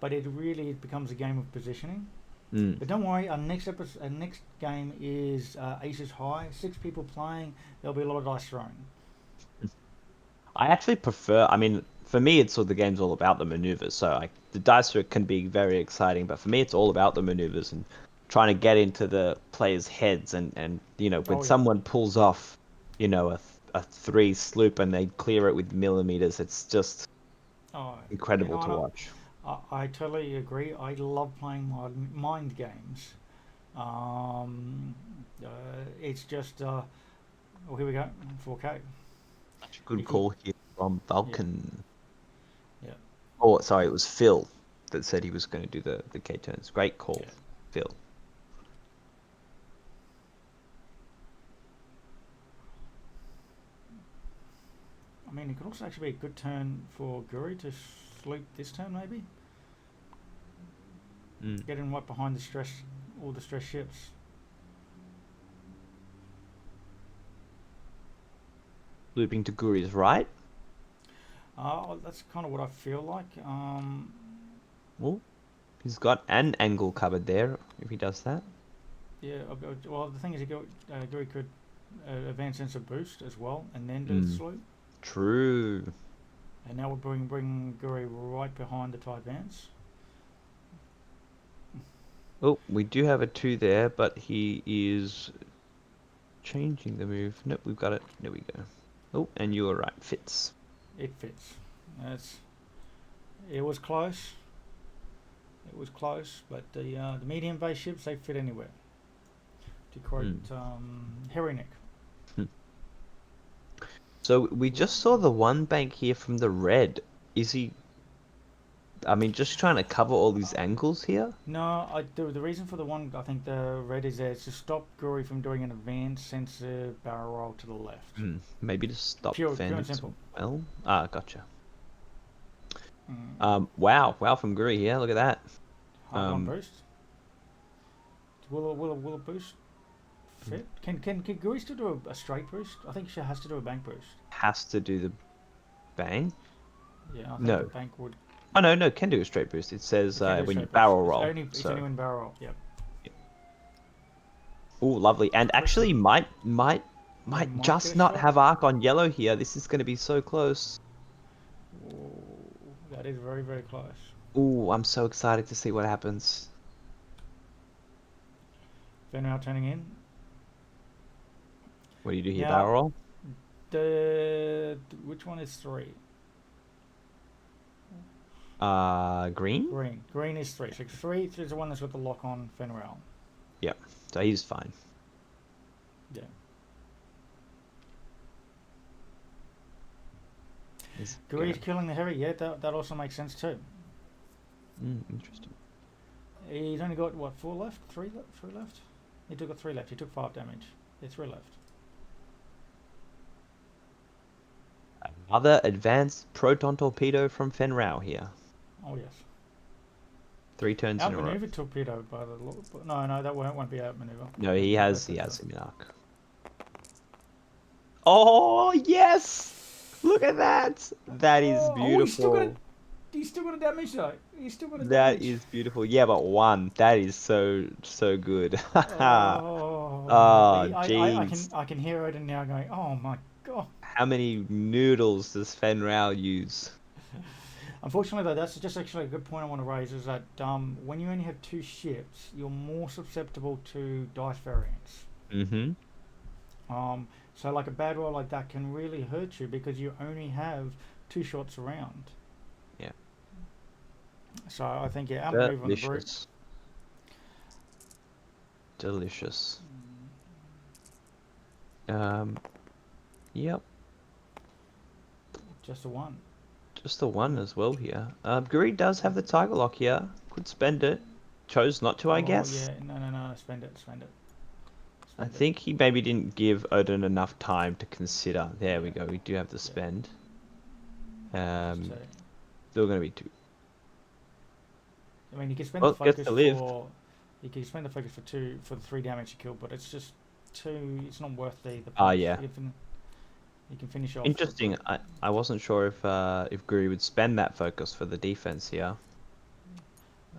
but it becomes a game of positioning. But don't worry, our next game is Aces High. 6 people playing. There'll be a lot of dice thrown. I actually prefer. I mean, for me, the game's all about the maneuvers. So the dice can be very exciting, but for me, it's all about the maneuvers. And trying to get into the players' heads, and you know, when Oh, yeah. someone pulls off, you know, a 3 sloop and they clear it with millimeters, it's just Oh, incredible no, to no, watch. I totally agree. I love playing mind games. Um, uh, it's just, oh, here we go, 4K. Good If you, call here from yeah, Vulcan. yeah, Oh, sorry, it was Phil that said he was going to do the K turns. Great call, yeah. Phil. I mean, it could also actually be a good turn for Guri to sloop this turn, maybe. Mm. Get in right behind the stress, all the stress ships. Looping to Guri's right. That's kind of what I feel like. Oh, he's got an angle covered there if he does that. Yeah, well, the thing is, Guri could advance into boost as well, and then do the Mm. sloop. True. And now we'll bring Guri right behind the Tide Vance. Oh, we do have a 2 there, but he is changing the move. Nope, we've got it. There we go. Oh, and you were right. Fits. It fits. It was close. It was close, but the medium base ships, they fit anywhere. To quote Harry Nick. So we just saw the one bank here from the red. Is he? I mean, just trying to cover all these angles here. No, the reason for the one, I think the red is there is to stop Guri from doing an advanced sensor barrel roll to the left. Maybe to stop Pure Fen and as simple. well. Ah, gotcha. Mm. Wow from Guri here. Look at that. Half one boost. Will a boost fit? Can Guri still do a straight boost? I think she has to do a bank boost. Has to do the bang. Yeah, I think No. the bank would. Oh no, can do a straight boost. It says It can do a when you straight boost. barrel roll. It's only when barrel roll. Yep. Oh, lovely. And actually, might Might just get a not shot. have arc on yellow here. This is going to be so close. Ooh, that is very, very close. Oh, I'm so excited to see what happens. They're now turning in. What do you do here, Now, barrel roll? which one is 3? Green? Green. Green is 3. So 3 is the one that's got the lock on Fenrir. Yep. So he's fine. Yeah. Guri's killing the heavy. Yeah, that also makes sense too. Interesting. He's only got what, 4 left? 3 left? He took 3 left. He took 5 damage. There's 3 left. Another advanced proton torpedo from Fenrau here. Oh yes. 3 turns in a row. Outmaneuvered torpedo by the no, that won't be outmaneuver. No, he has him in arc. Oh yes! Look at that! That is beautiful. He's still got a damage though. He's still got a That damage. is beautiful. Yeah, but 1. That is so good. Oh, jeez. I can hear Odin now going, oh my god. How many noodles does Fenrau use? Unfortunately, though, that's just actually a good point I want to raise, is that when you only have 2 ships, you're more susceptible to dice variance. So like a bad roll like that can really hurt you because you only have 2 shots around. Yeah. So I think outmaneuver on the brute. Delicious. Yep. Just a 1. Just the 1 as well here. Guri does have the Tiger Lock here. Could spend it. Chose not to, I guess. Yeah, no, spend it. I think he maybe didn't give Odin enough time to consider. There we go. We do have the spend. Still going to be 2. I mean, you can spend the focus to live. You can spend the focus for the 3 damage you killed, but it's just 2. It's not worth the. Yeah. You can finish off. Interesting. I wasn't sure if Guri would spend that focus for the defense here.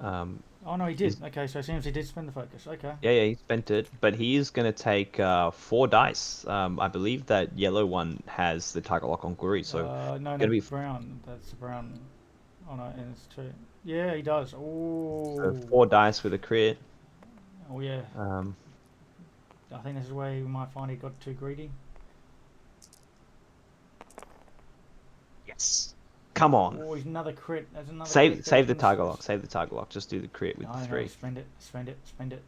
Oh no, he did. Okay, so it seems he did spend the focus. Okay. Yeah, he spent it, but he is going to take 4 dice. I believe that yellow one has the target lock on Guri, so no, be brown. That's the brown. Oh no, and it's 2. Yeah, he does. Oh. So 4 dice with a crit. Oh yeah. Um, I think this is where we might find he got too greedy. yes. Come on. Oh, he's another crit. There's another crit. Save the Tiger Lock. Save the Tiger Lock. Just do the crit with the I know. 3. Spend it. Spend it. Spend it.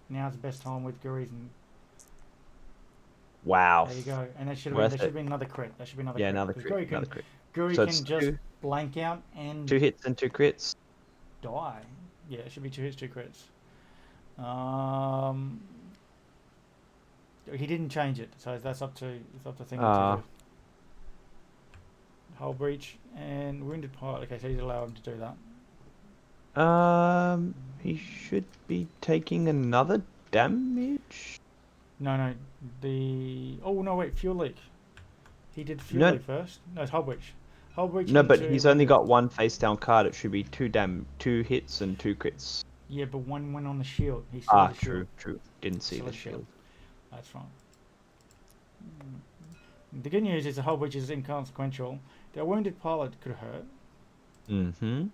Now's the best time with Guris, and Wow. there you go. And there should have been. Worth There it. should have been another crit. There should be another Yeah, crit. another 'Cause crit. Guri Another can, crit. Guri So can it's just blank out and 2 hits and 2 crits. die. Yeah, it should be 2 hits, 2 crits. Um, he didn't change it, so that's up to Thingy to do. Hull breach and wounded pilot. Okay, so he's allowed him to do that. He should be taking another damage. No, oh no, wait, fuel leak. He did fuel No. leak first. No, it's hull breach. Hull breach. No, but into he's only wounded. got 1 face down card. It should be 2 hits and 2 crits. Yeah, but one went on the shield. He still had a shield. True. Didn't see Still the a shield. shield. That's fine. The good news is the hull breach is inconsequential. The wounded pilot could hurt. Mm-hmm.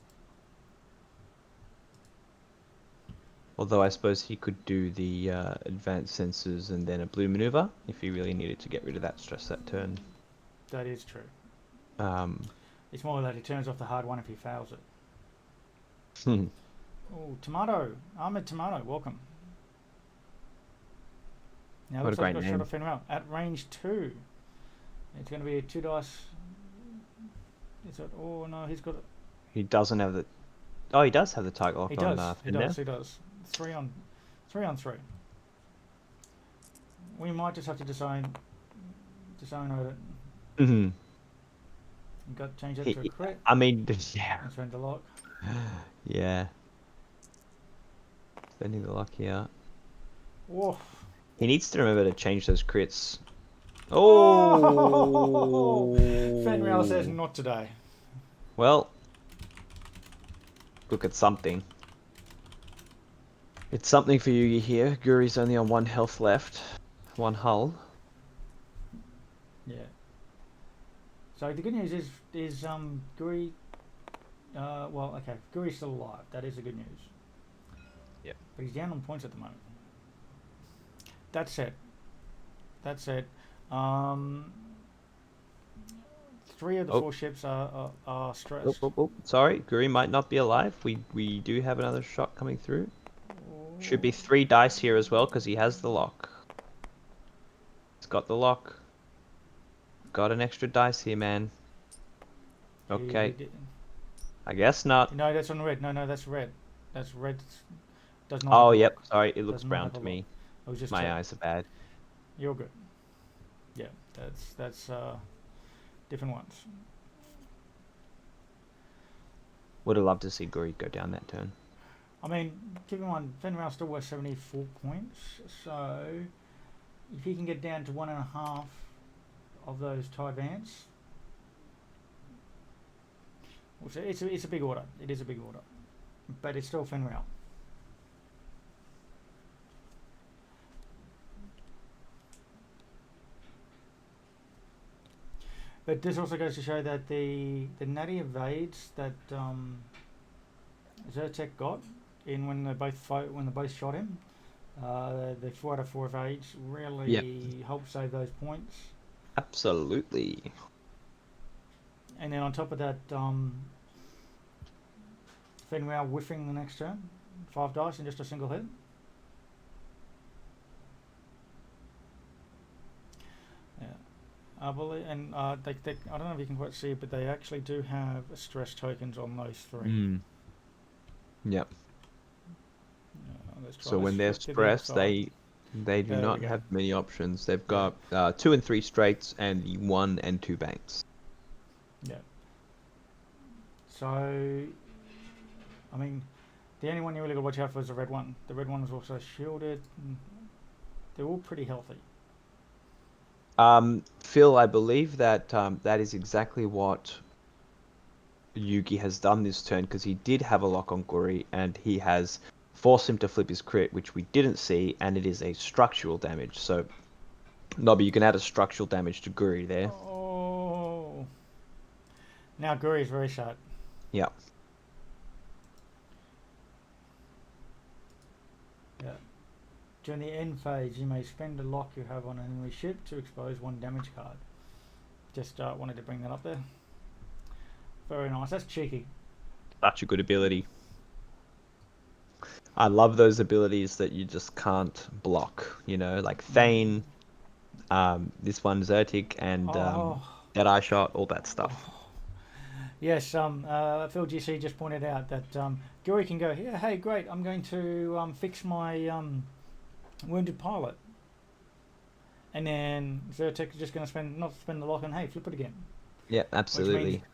Although I suppose he could do the advanced sensors and then a blue maneuver if he really needed to get rid of that stress that turn. That is true. Um, It's more that he turns off the hard one if he fails it. hmm. Oh, Tomato. Ahmed Tomato, welcome. Now What a looks like great he got name. shot off anywhere. At range 2. It's going to be a 2 dice. Is it? Oh no, he's got. He doesn't have the. Oh, he does have the Tiger Lock He on. does. He Finn there. does. He does. 3 on 3. We might just have to disown it. Mm-hmm. Got to change that to a crit. I mean, yeah. And spend the lock. Yeah. Spending the luck here. Woof. He needs to remember to change those crits. Oh! Oh! Fenrir says not today. Well, look at something. It's something for Yugi here. Guri's only on 1 health left. 1 hull. Yeah. So the good news is Guri. Well, okay, Guri's still alive. That is the good news. Yep. But he's down on points at the moment. That said. 3 of the 4 ships are stressed. Oh. Sorry, Guri might not be alive. We do have another shot coming through. Should be 3 dice here as well because he has the lock. He's got the lock. Got an extra dice here, man. Okay. I guess not. No, that's on red. No, that's red. That's red. Does not. Oh, have a yep. lock. Sorry, it looks Does not brown have a to me. I was just My checking. eyes are bad. You're good. Yeah, that's different ones. Would have loved to see Guri go down that turn. I mean, keep in mind, Fenrir still worth 74 points, so if he can get down to 1.5 of those tie vants, it's a big order. It is a big order, but it's still Fenrir. But this also goes to show that the natty evades that Zyrtec got in when they both shot him, the 4 out of 4 evades really helped save those points. Absolutely. And then on top of that, Fenrir whiffing the next turn, 5 dice in just a single hit. Yeah, I believe, and they I don't know if you can quite see it, but they actually do have stress tokens on those 3. Yep. Let's try So this when they're flip to the stressed, outside. they do There we not go. have many options. They've got 2 and 3 straights and 1 and 2 banks. Yeah. So, I mean, the only one you really got to watch out for is the red one. The red one is also shielded. They're all pretty healthy. Phil, I believe that that is exactly what Yugi has done this turn because he did have a lock on Guri and he has forced him to flip his crit, which we didn't see, and it is a structural damage. So, Nobby, you can add a structural damage to Guri there. Oh. Now Guri is very sharp. Yeah. Yeah. During the end phase, you may spend a lock you have on an enemy ship to expose one damage card. Just wanted to bring that up there. Very nice. That's cheeky. Such a good ability. I love those abilities that you just can't block. You know, like Thane, this one Zertic, and Deadeye Shot, all that stuff. Yes, Phil GC just pointed out that Guri can go, yeah, hey, great, I'm going to fix my wounded pilot. And then Zertek is just going to not spend the lock and, hey, flip it again. Yeah, absolutely.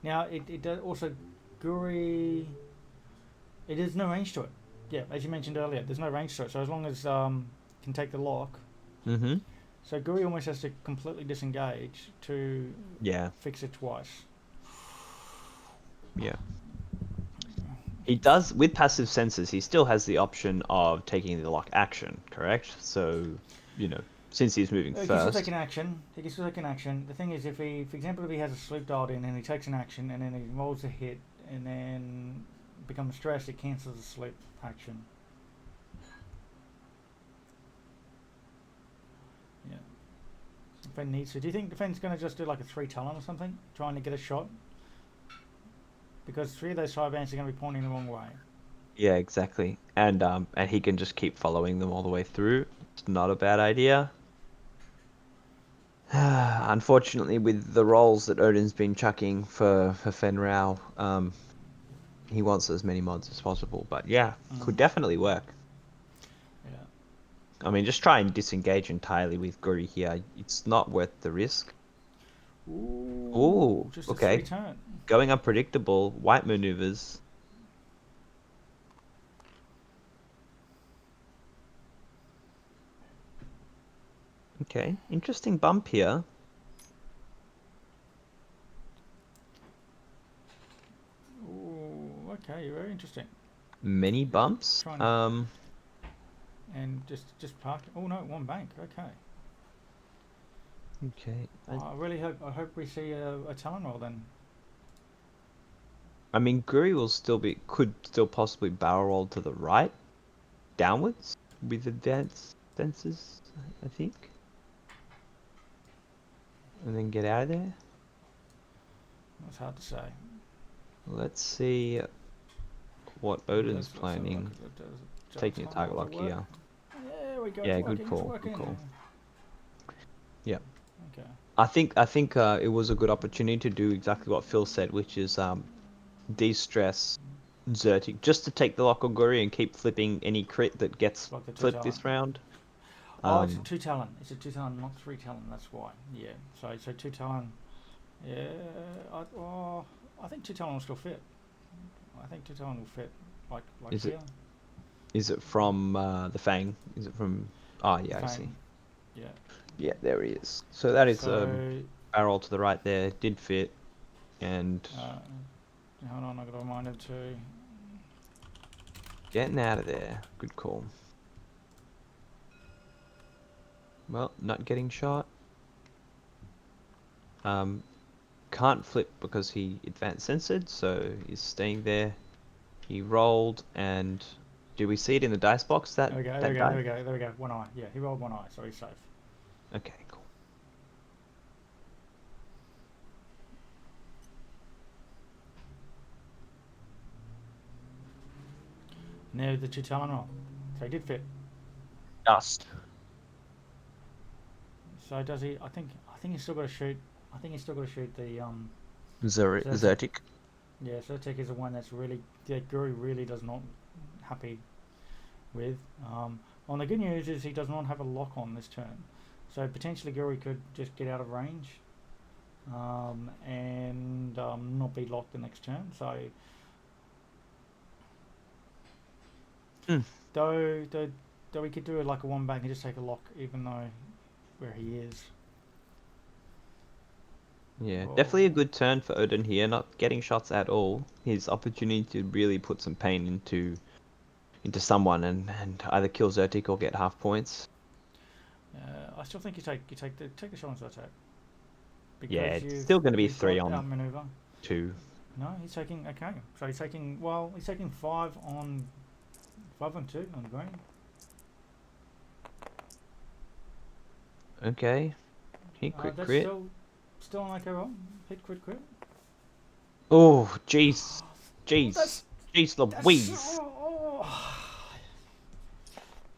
Now, it does also, Guri, it is no range to it. Yeah, as you mentioned earlier, there's no range to it. So as long as can take the lock. Mm-hmm. So Guri almost has to completely disengage to fix it twice. Yeah. He does, with passive senses, he still has the option of taking the lock action, correct? So, you know, since he's moving He first. can still take an action. The thing is, if he, for example, if he has a sleep dialed in and he takes an action and then he rolls a hit and then becomes stressed, it cancels the sleep action. Yeah. Fen needs to. Do you think the Fen's going to just do like a 3 talent or something, trying to get a shot? Because 3 of those side bands are going to be pointing the wrong way. Yeah, exactly. And he can just keep following them all the way through. It's not a bad idea. Unfortunately, with the rolls that Odin's been chucking for Fen Rao, he wants as many mods as possible. But yeah, could definitely work. Yeah. I mean, just try and disengage entirely with Guri here. It's not worth the risk. Ooh, just okay. A 3 turn. Going unpredictable, white maneuvers. Okay, interesting bump here. Ooh, okay, very interesting. Many bumps. And just park. Oh no, 1 bank. Okay. Okay. I really hope we see a talent roll then. I mean, Guri could still possibly barrel roll to the right, downwards with advanced senses, I think, and then get out of there. It's hard to say. Let's see what Odin's planning. Taking a target lock here. Yeah, we go. Yeah, good call. Good call. Yeah. Okay. I think it was a good opportunity to do exactly what Phil said, which is de-stress Zertic just to take the lock on Guri and keep flipping any crit that gets flipped this round. It's a 2 talent. It's a 2 talent, not 3 talent. That's why. Yeah. So 2 talent. Yeah. I think 2 talent will still fit. I think 2 talent will fit. Like here. Is it from the Fang? Is it from? Oh yeah, I see. Yeah. Yeah, there he is. So that is barrel to the right there. Did fit, and. Hold on, I got to remind him to. Getting out of there. Good call. Well, not getting shot. Can't flip because he advanced censored, so he's staying there. He rolled, and do we see it in the dice box? There we go. 1 eye. Yeah, he rolled 1 eye, so he's safe. Okay, cool. Now the 2 talent roll. So he did fit. Dust. So does he? I think he's still got to shoot. I think he's still got to shoot the Zertic. Yeah, Zertic is the one that's really Guri really does not happy with. Well, the good news is he does not have a lock on this turn, so potentially Guri could just get out of range, and not be locked the next turn. So, though we could do it like a 1 bank and just take a lock, even though where he is. Yeah, definitely a good turn for Odin here, not getting shots at all. His opportunity to really put some pain into someone and either kill Zertic or get half points. I still think you take the shot on Zertic. Yeah, it's still going to be 3 on maneuver. 2. No, he's taking so he's taking 5 on 5 on 2 on the green. Okay. Hit crit That's crit. still an okay roll. Hit crit. Oh, jeez. That's Jeez Louise.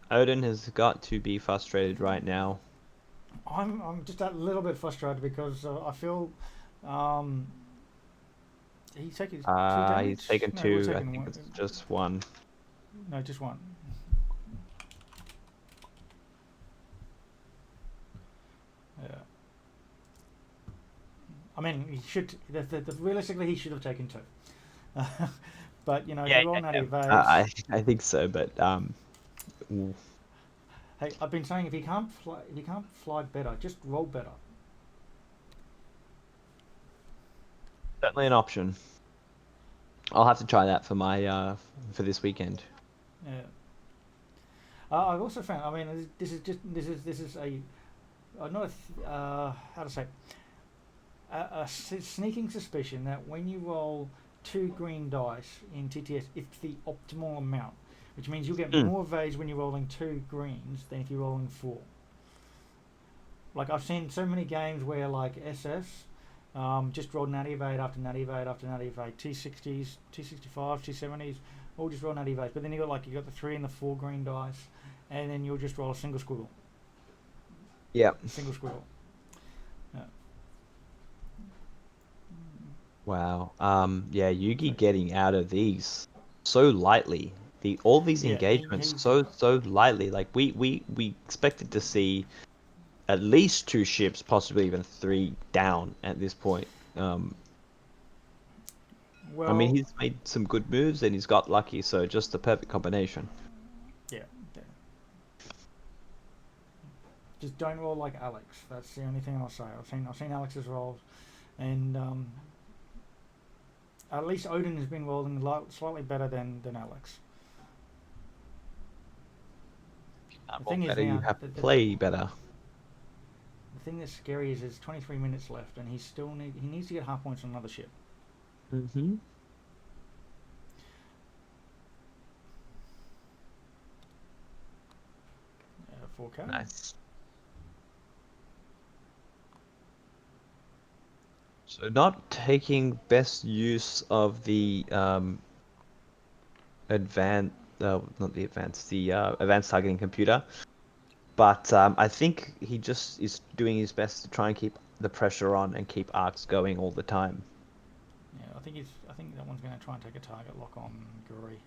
Odin has got to be frustrated right now. I'm just a little bit frustrated because I feel he's taking 2 damage. He's taken No, we're 2. I taking think one. it's just 1. No, just 1. Yeah. I mean, he should. Realistically, he should have taken 2. But you know, if Yeah, you roll yeah, natty yeah. evades, I think so, but ooh, hey, I've been saying if you can't fly better, just roll better. certainly an option. I'll have to try that for my for this weekend. Yeah. I've also found. I mean, this is a not a how to say a sneaking suspicion that when you roll 2 green dice in TTS, it's the optimal amount, which means you'll get more evades when you're rolling 2 greens than if you're rolling 4. Like I've seen so many games where like SS just rolled natty evade after natty evade after natty evade, T60s, T65s, T70s, all just roll natty evades. But then you got the 3 and the 4 green dice, and then you'll just roll a single squiggle. Yeah. Single squiggle. Yeah. Wow. Yeah, Yugi getting out of these so lightly. All these Yeah, engagements so lightly. Like we expected to see at least 2 ships, possibly even 3 down at this point. I mean, well, he's made some good moves and he's got lucky, so just the perfect combination. yeah. Just don't roll like Alex. That's the only thing I'll say. I've seen Alex's rolls, and at least Odin has been rolling slightly better than Alex. The thing is Better you now, have to play better. the thing that's scary is there's 23 minutes left, and he needs to get half points on another ship. Mm-hmm. 4K. Nice. So not taking best use of the advanced, not the advanced, the advanced targeting computer. But I think he just is doing his best to try and keep the pressure on and keep arcs going all the time. Yeah, I think that one's going to try and take a target lock on Guri.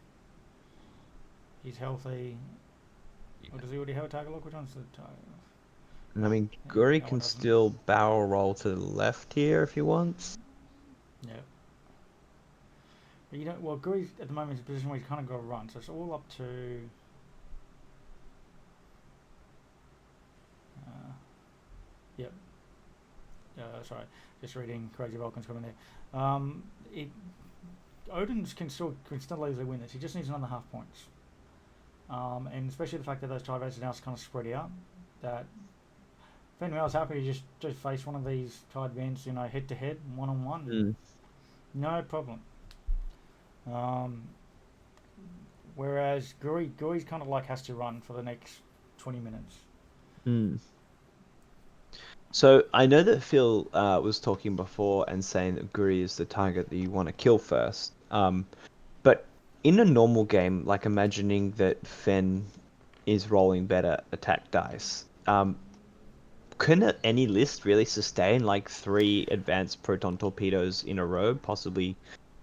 He's healthy. Yeah. Or does he already have a target lock? Which one's the target? I mean, Yeah, Guri that one can doesn't. still barrel roll to the left here if he wants. Yeah. But you don't. Well, Guri's at the moment in a position where he's kind of got to run, so it's all up to. Yep. Sorry, just reading Crazy Vulcan's coming there. Odin's can still easily win this. He just needs another half points. And especially the fact that those tie races are now kind of spread out. That if anyone else happy to just face one of these tied vents, head to head, 1-on-1, no problem. Whereas Guri's kind of like has to run for the next 20 minutes. So I know that Phil was talking before and saying that Guri is the target that you want to kill first. But in a normal game, like imagining that Fen is rolling better attack dice, can any list really sustain like 3 advanced proton torpedoes in a row, possibly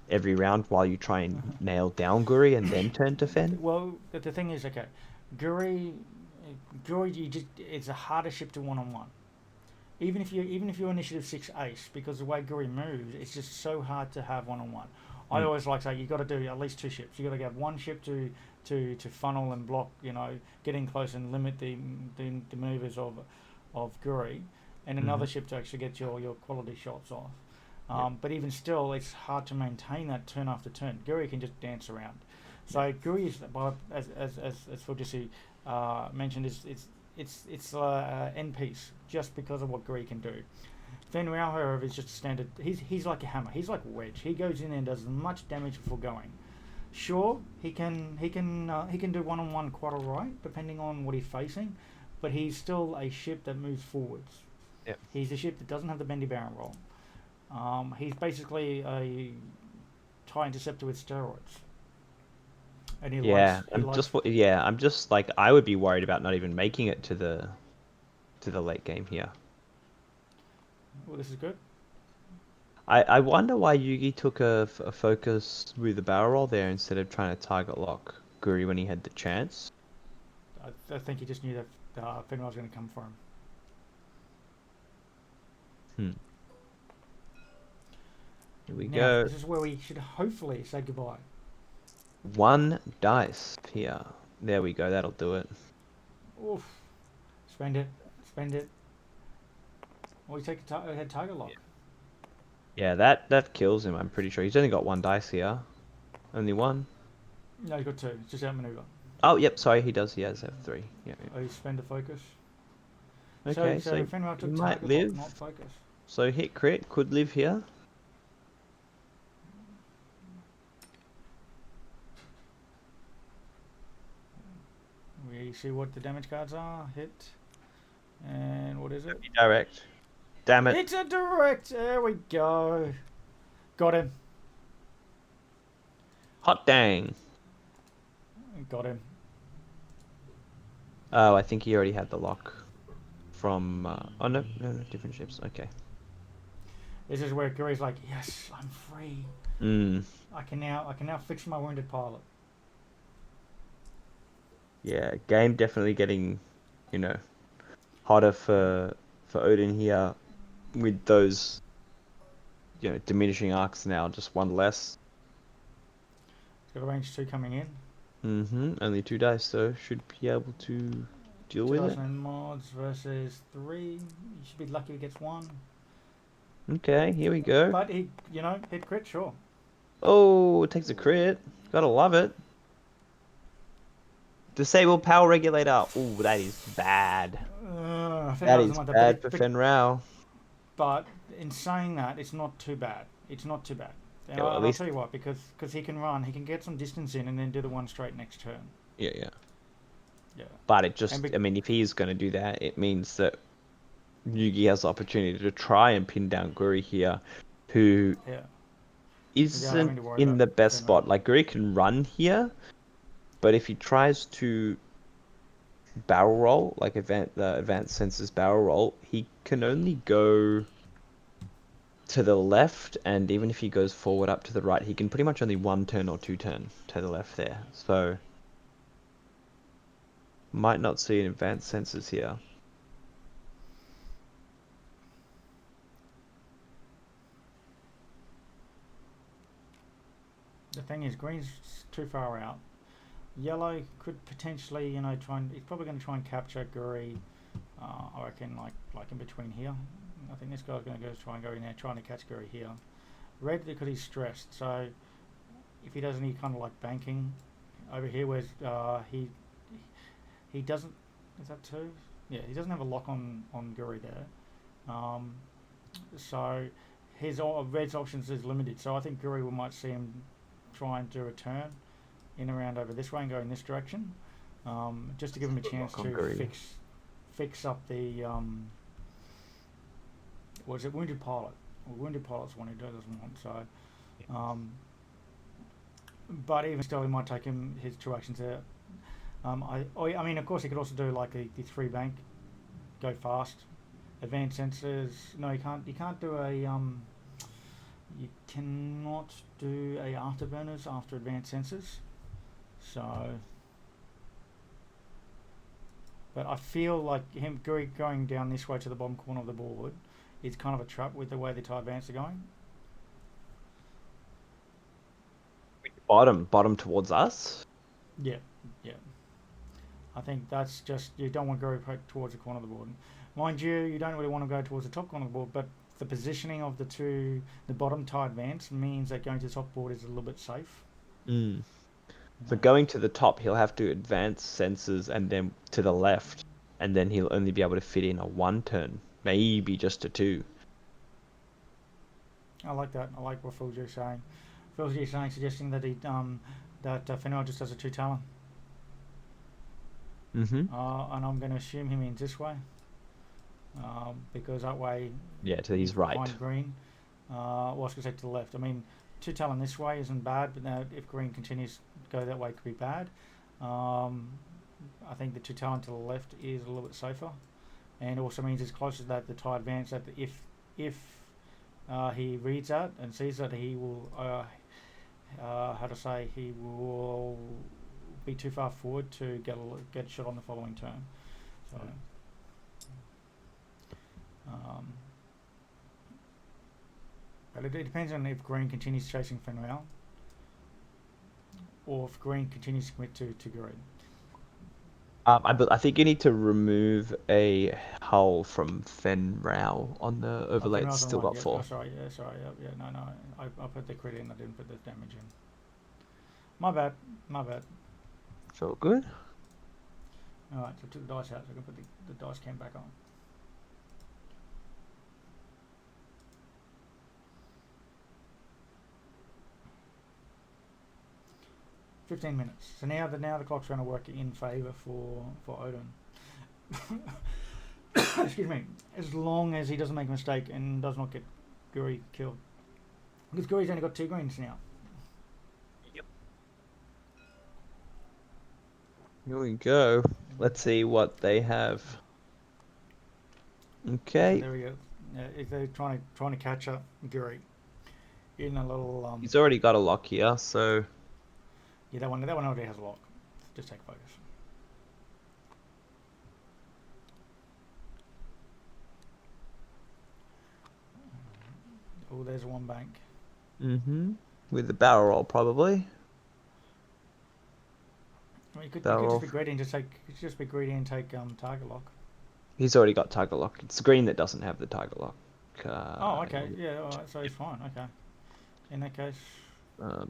every round, while you try and nail down Guri and then turn to Fen? Well, the thing is, okay, Guri, it's a harder ship to 1-on-1. Even if you're initiative 6 ace, because the way Guri moves, it's just so hard to have 1-on-1. I always like to say you got to do at least 2 ships. You got to have one ship to funnel and block, get in close and limit the maneuvers of Guri, and another ship to actually get your quality shots off. But even still, it's hard to maintain that turn after turn. Guri can just dance around. So Guri is, as Phil just mentioned, it's end piece just because of what Guri can do. Fen Rao, however, is just a standard. He's like a hammer. He's like a wedge. He goes in and does as much damage before going. Sure, he can do one-on-one quite alright, depending on what he's facing, but he's still a ship that moves forwards. Yep. He's a ship that doesn't have the bendy barrel roll. He's basically a TIE interceptor with steroids. And he Yeah, likes, he likes I'm just like I would be worried about not even making it to the late game here. well, this is good. I wonder why Yugi took a focus with the barrel roll there instead of trying to target lock Guri when he had the chance. I think he just knew that Fenrir was going to come for him. Hmm. Here we Now, go. this is where we should hopefully say goodbye. 1 dice here. There we go. That'll do it. Oof. Spend it. Spend it. Or you take a target lock. Yeah, that kills him. I'm pretty sure he's only got 1 dice here. Only 1. No, you got 2. It's just outmaneuver. Oh, yep. Sorry, he does. He has have 3. Yeah. Oh, you spend a focus. Okay, so so Fenrir he took might target live. lock, not focus. So hit crit could live here. We see what the damage cards are. Hit. And what is it? Be direct. Damn it. It's a direct. There we go. Got him. Hot dang. Got him. Oh, I think he already had the lock from. Oh no, different ships. Okay. This is where Guri's like, yes, I'm free. Mm. I can now fix my wounded pilot. Yeah, game definitely getting, hotter for Odin here, with those, diminishing arcs now, just 1 less. He's got a range 2 coming in. Only 2 dice though, should be able to deal with it. 2009 mods versus 3. You should be lucky he gets 1. Okay, here we go. But he, hit crit, sure. Oh, it takes a crit. Gotta love it. Disable power regulator. Oh, that is bad. That is bad for Fenrir. But in saying that, it's not too bad. It's not too bad. And Yeah, well, at I'll least- tell you what, because he can run, he can get some distance in and then do the 1 straight next turn. Yeah. Yeah. But it just, And I mean, if he's going to do that, it means that Yugi has the opportunity to try and pin down Guri here, who Yeah. isn't having to worry in about the best Fenrir. spot. Like, Guri can run here, but if he tries to barrel roll, like the advanced senses barrel roll, he can only go to the left, and even if he goes forward up to the right, he can pretty much only 1 turn or 2 turn to the left there. So, might not see an advanced senses here. The thing is, green's too far out. Yellow could potentially, try and... He's probably going to try and capture Guri, I reckon, like in between here. I think this guy's going to try and go in there, trying to catch Guri here. Red, because he's stressed, so if he does any kind of like banking over here, whereas he doesn't... Is that 2? Yeah, he doesn't have a lock on Guri there. So his Red's options is limited, so I think Guri might see him try and do a turn in around over this way and go in this direction, just to give him a chance to fix up the what is it, wounded pilot. Well, wounded pilot's one he doesn't want. So, but even still, he might take his 2 actions out. I mean, of course, he could also do like the 3 bank, go fast, advanced sensors. No, you can't. You can't do a You cannot do a afterburners after advanced sensors. So, but I feel like him going down this way to the bottom corner of the board is kind of a trap with the way the TIE advance are going. Bottom towards us? Yeah. I think that's just, you don't want to go towards the corner of the board. Mind you, you don't really want to go towards the top corner of the board, but the positioning of the bottom TIE advance means that going to the top board is a little bit safe. So going to the top, he'll have to advance sensors and then to the left, and then he'll only be able to fit in a 1 turn, maybe just a 2. I like that. I like what Phil's saying. Phil's saying, suggesting that he that Fenrir just has a 2 talent. Mm-hmm. And I'm going to assume he means this way. Because that way Yeah, to his he's right. behind green. Well, I was going to say to the left. I mean, 2 talent this way isn't bad, but now if green continues to go that way, it could be bad. I think the 2 talent to the left is a little bit safer, and also means it's closer to that the tie advance. That if he reads that and sees that, he will how to say, he will be too far forward to get shot on the following turn. So. But it depends on if green continues chasing Fenrir, or if green continues to commit to green. I think you need to remove a hull from Fenrir on the overlay. It's still got 4. Oh, sorry, no, I put the crit in, I didn't put the damage in. My bad. It's all good. Alright, so I took the dice out so I can put the dice cam back on. $15 minutes. So now the clock's going to work in favour for Odin. Excuse me. As long as he doesn't make a mistake and does not get Guri killed, because Guri's only got 2 greens now. Yep. Here we go. Let's see what they have. Okay. So there we go. If they're trying to catch up Guri in a little He's already got a lock here, so. Yeah, that one already has a lock. Just take focus. Oh, there's one bank. Mm-hmm. With the barrel roll, probably. I mean, you could just be greedy and take target lock. He's already got target lock. It's green that doesn't have the target lock. Oh, okay. Yeah, all right, so he's fine. Okay. In that case.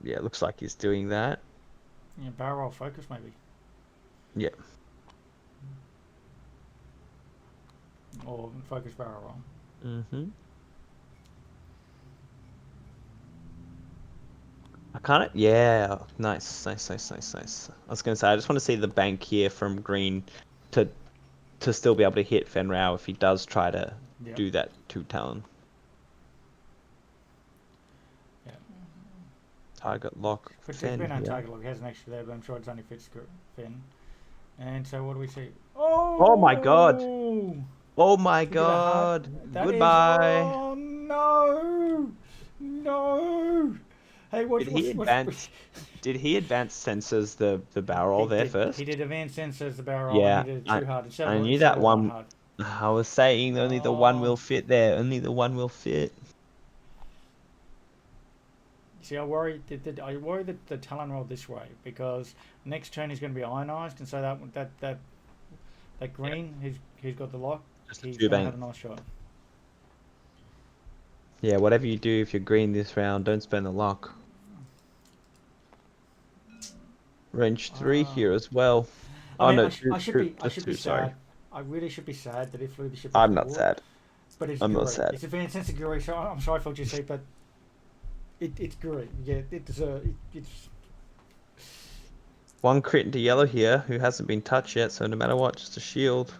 Yeah, it looks like he's doing that. Yeah, barrel roll focus maybe. Yeah. Or focus barrel roll. Mm-hmm. I can't. Yeah, nice. I was gonna say I just want to see the bank here from green to still be able to hit Fenrir if he does try to do that 2 talent. Yeah. Target lock. But there's been no target lock. He hasn't actually there, but I'm sure it's only fits Finn. And so what do we see? Oh my god! Oh my We did a hard- god! that Goodbye. Oh no! Hey, Did he advance sensors the barrel there first? He did advance sensors the barrel. Yeah, And he did it 2 hard. I knew that one. I was saying only the one will fit there. Only the one will fit. See, I worry that the talent rolled this way because next turn he's going to be ionized, and so that green he's got the lock. He's going to have a nice shot. Yeah, whatever you do, if you're green this round, don't spend the lock. Range 3 here as well. I mean, no, I should be sad. Sorry. I really should be sad that he flew the ship. I'm not sad. But it's I'm Guri. not sad. It's advanced sense of Guri, so I'm sorry for what you say, but it's Guri. Yeah, it's. One crit into yellow here, who hasn't been touched yet, so no matter what, just a shield.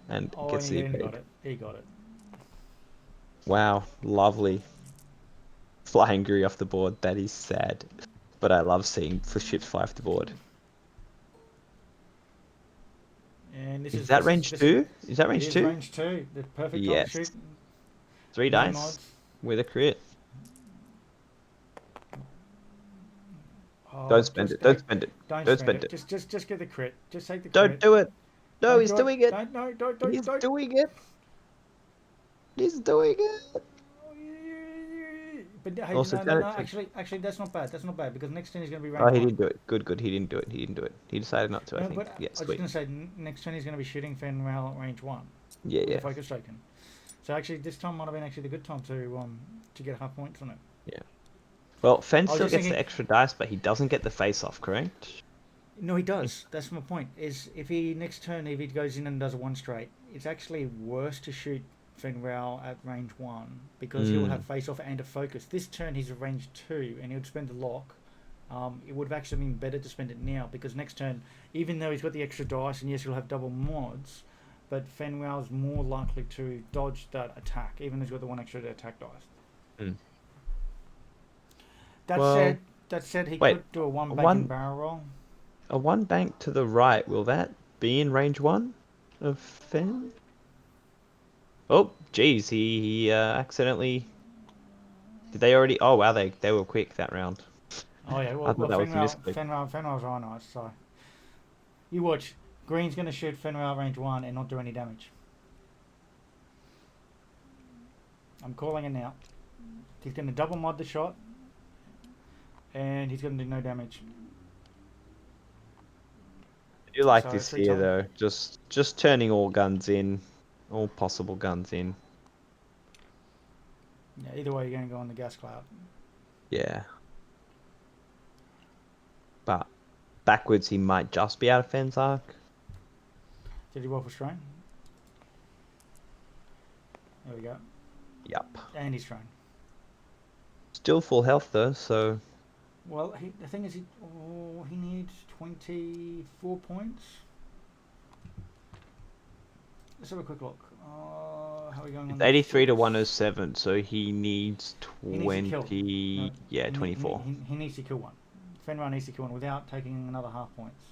And gets the got it. He got it. Wow, lovely. Flying Guri off the board, that is sad. But I love seeing the ships fly off the board. And Is that range 2? Is that range 2? Range 2. The perfect time to shoot. 3 dice with a crit. Don't spend it. Don't spend it. Don't spend it. Just get the crit. Just take the crit. Don't do it. No, he's doing it. Don't. He's doing it. He's doing it. But hey, Also, no, actually, that's not bad. That's not bad because next turn he's going to be range 1. Oh, he didn't do it. Good. He didn't do it. He decided not to, I think. But Yeah, I was going to say, next turn he's going to be shooting Fenrir at range 1. Yeah. With focus token. So actually, this time might have been actually the good time to get half points on it. Yeah. Well, Fen still gets the extra dice, but he doesn't get the face-off, correct? No, he does. That's my point. Is if he next turn, if he goes in and does a 1 straight, it's actually worse to shoot Fenrir at range 1 because he'll have face-off and a focus. This turn he's at range 2 and he'll spend the lock It would have actually been better to spend it now because next turn, even though he's got the extra dice, and yes, he'll have double mods, but Fenwell's more likely to dodge that attack, even though he's got the one extra attack dice. Hmm. That Well, said, he wait, could do a one a bank and one- barrel roll. A one bank to the right, will that be in range 1 of Fen? Oh, geez, he accidentally... Did they already... Oh, wow, they were quick that round. Oh yeah, I well, thought that was a misclick. Fenwell's right nice. So you watch. Green's going to shoot Fenwell range 1 and not do any damage. I'm calling it now. He's going to double mod the shot, and he's going to do no damage. I do like So, this free here, time. though. Just turning all guns in. All possible guns in. Yeah, either way, you're going to go on the gas cloud. Yeah. But backwards, he might just be out of Fen's arc. Did he roll for strain? There we go. Yup. And he's strain. Still full health, though, so... Well, the thing is, he needs 24 points. Let's have a quick look. How are we going on It's the 83 to fix? 107, so he needs He needs to kill. 20... No, Yeah, 24. He needs to kill one. Fenrir needs to kill one without taking another half points.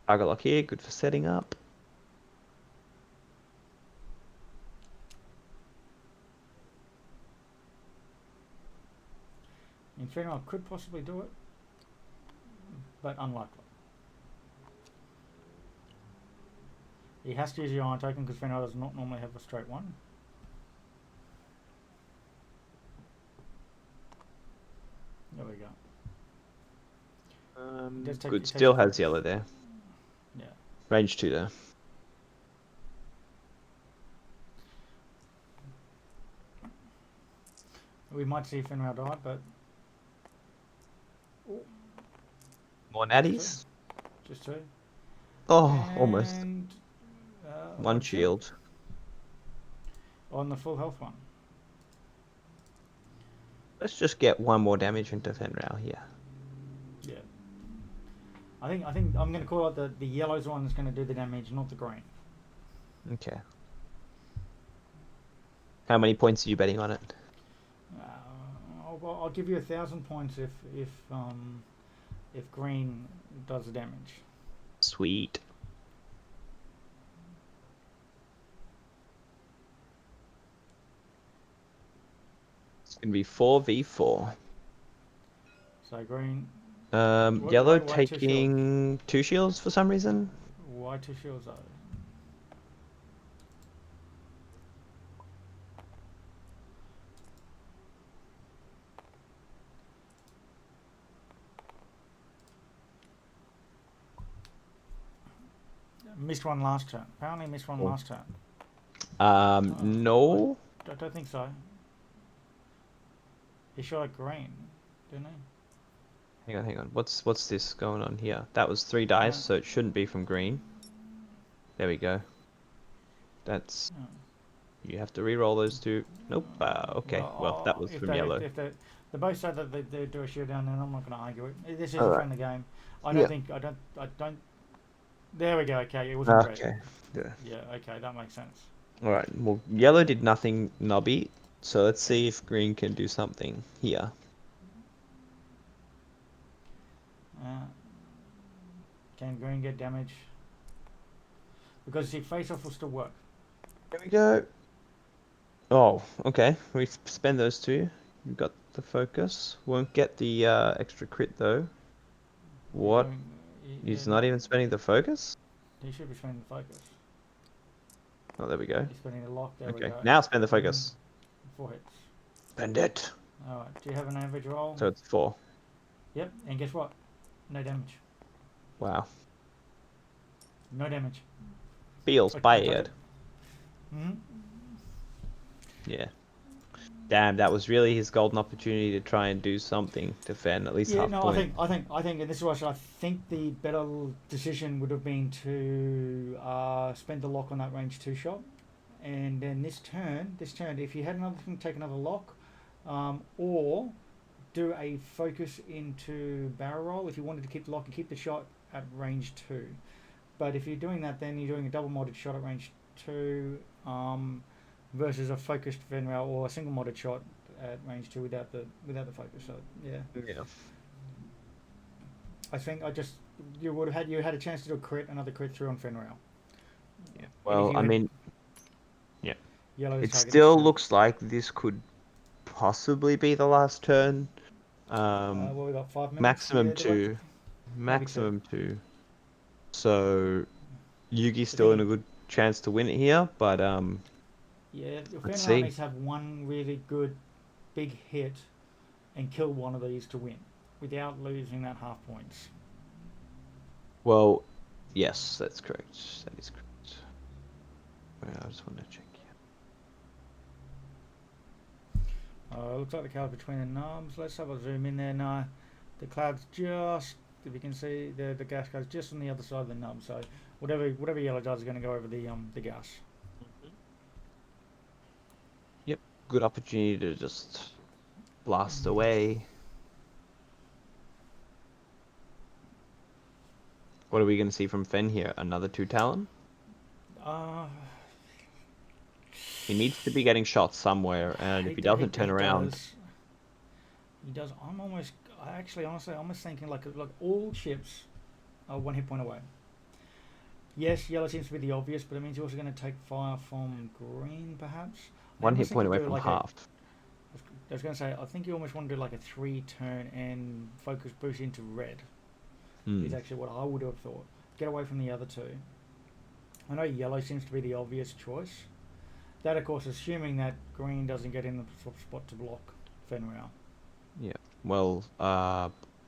Target lock here, good for setting up. Inferno could possibly do it, but unlikely. He has to use the iron token because Fenrir does not normally have a straight one. There we go. Good, still has yellow. yellow there. Yeah. Range 2 though. We might see Fenrir die, but More natties? just two. Oh, almost. And, One shield. on the full health one. Let's just get one more damage into Fenrir here. Yeah. I think I'm going to call out the yellow's one that's going to do the damage, not the green. Okay. How many points are you betting on it? I'll give you 1,000 points if green does the damage. Sweet. It's gonna be 4v4. So green. Yellow why two taking 2 shields for some reason. Why two shields though? Missed one last turn. Apparently missed one last turn. No. I don't think so. He shot at green, didn't he? Hang on. What's this going on here? That was 3 dice, so it shouldn't be from green. There we go. That's... Oh. You have to re-roll those 2. Nope. Okay. Well, that was from yellow. If they both say that they do a shield down, then I'm not going to argue it. This is a Alright. friendly game. I don't. There we go. Okay, it wasn't red. Okay. Yeah. Yeah. Okay, that makes sense. All right. Well, yellow did nothing knobby, so let's see if green can do something here. Can green get damage? Because the face-off will still work. There we go. Oh, okay. We spend those 2. We've got the focus. Won't get the extra crit though. What? He's not even spending the focus? He should be spending the focus. Oh, there we go. He's spending the lock. There we Okay, go. now spend the focus. 4 hits. Spend it. Alright, do you have an average roll? So it's 4. Yep, and guess what? No damage. Wow. No damage. Feels bad. Hmm. Yeah. Damn, that was really his golden opportunity to try and do something to Fen, at least Yeah, half no, point. I think, and this is what I think the better decision would have been to spend the lock on that range 2 shot, and then this turn, if you had another thing, take another lock, or do a focus into barrel roll if you wanted to keep the lock and keep the shot at range 2. But if you're doing that, then you're doing a double modded shot at range 2 versus a focused Fen rail or a single modded shot at range 2 without the focus. So yeah, Yeah. I think you had a chance to do another crit through on Fen rail. Yeah. Well, I mean, Yellow it target still instead. looks like this could possibly be the last turn. Well, we got 5 minutes. Maximum Yeah, two. Maybe two. Maximum two. So Yugi's The still in thing- a good chance to win it here, but Yeah, let's Fen rail see. needs to have one really good big hit and kill one of these to win without losing that half points. Well, yes, that's correct. That is correct. I just want to check here. Looks like the cloud's between the knobs. Let's have a zoom in there now. The cloud's just, if you can see, the gas goes just on the other side of the knob. So whatever yellow does is going to go over the gas. Yep, good opportunity to just blast away. What are we going to see from Fen here? Another 2 Talon? He needs to be getting shots somewhere, and if he doesn't turn around... He does. Honestly, I'm almost thinking like all ships are 1 hit point away. Yes, yellow seems to be the obvious, but it means you're also going to take fire from green, perhaps. 1 hit point away from half. I was going to say, I think you almost want to do like a 3-turn and focus boost into red. Is actually what I would have thought. Get away from the other two. I know yellow seems to be the obvious choice. That, of course, assuming that green doesn't get in the spot to block Fen rail. Yeah. Well,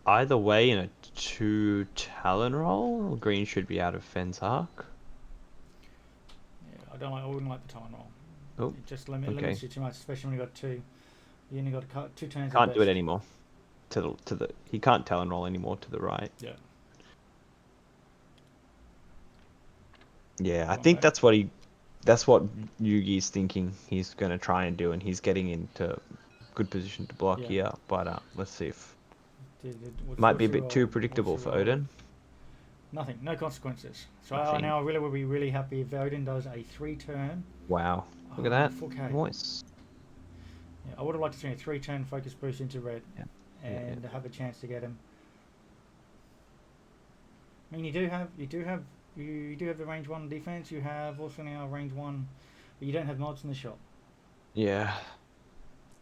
either way, in a 2 Talon roll, green should be out of Fen's arc. Yeah, I wouldn't like the Talon roll. Oh, It just limits you too much, especially when you got 2. You only got 2 turns. Can't do it anymore. He can't Talon roll anymore to the right. Yeah. Yeah, I think that's what Yugi's thinking he's going to try and do, and he's getting into good position to block here. But let's see if might be a bit too predictable for Odin. Nothing, no consequences. So now I really would be really happy if Odin does a 3-turn. Wow, look at that 4K. voice. Yeah, I would have liked to see a 3-turn focus boost into red, and have a chance to get him. I mean, you do have the range 1 defense. You have also now range 1, but you don't have mods in the shop. Yeah.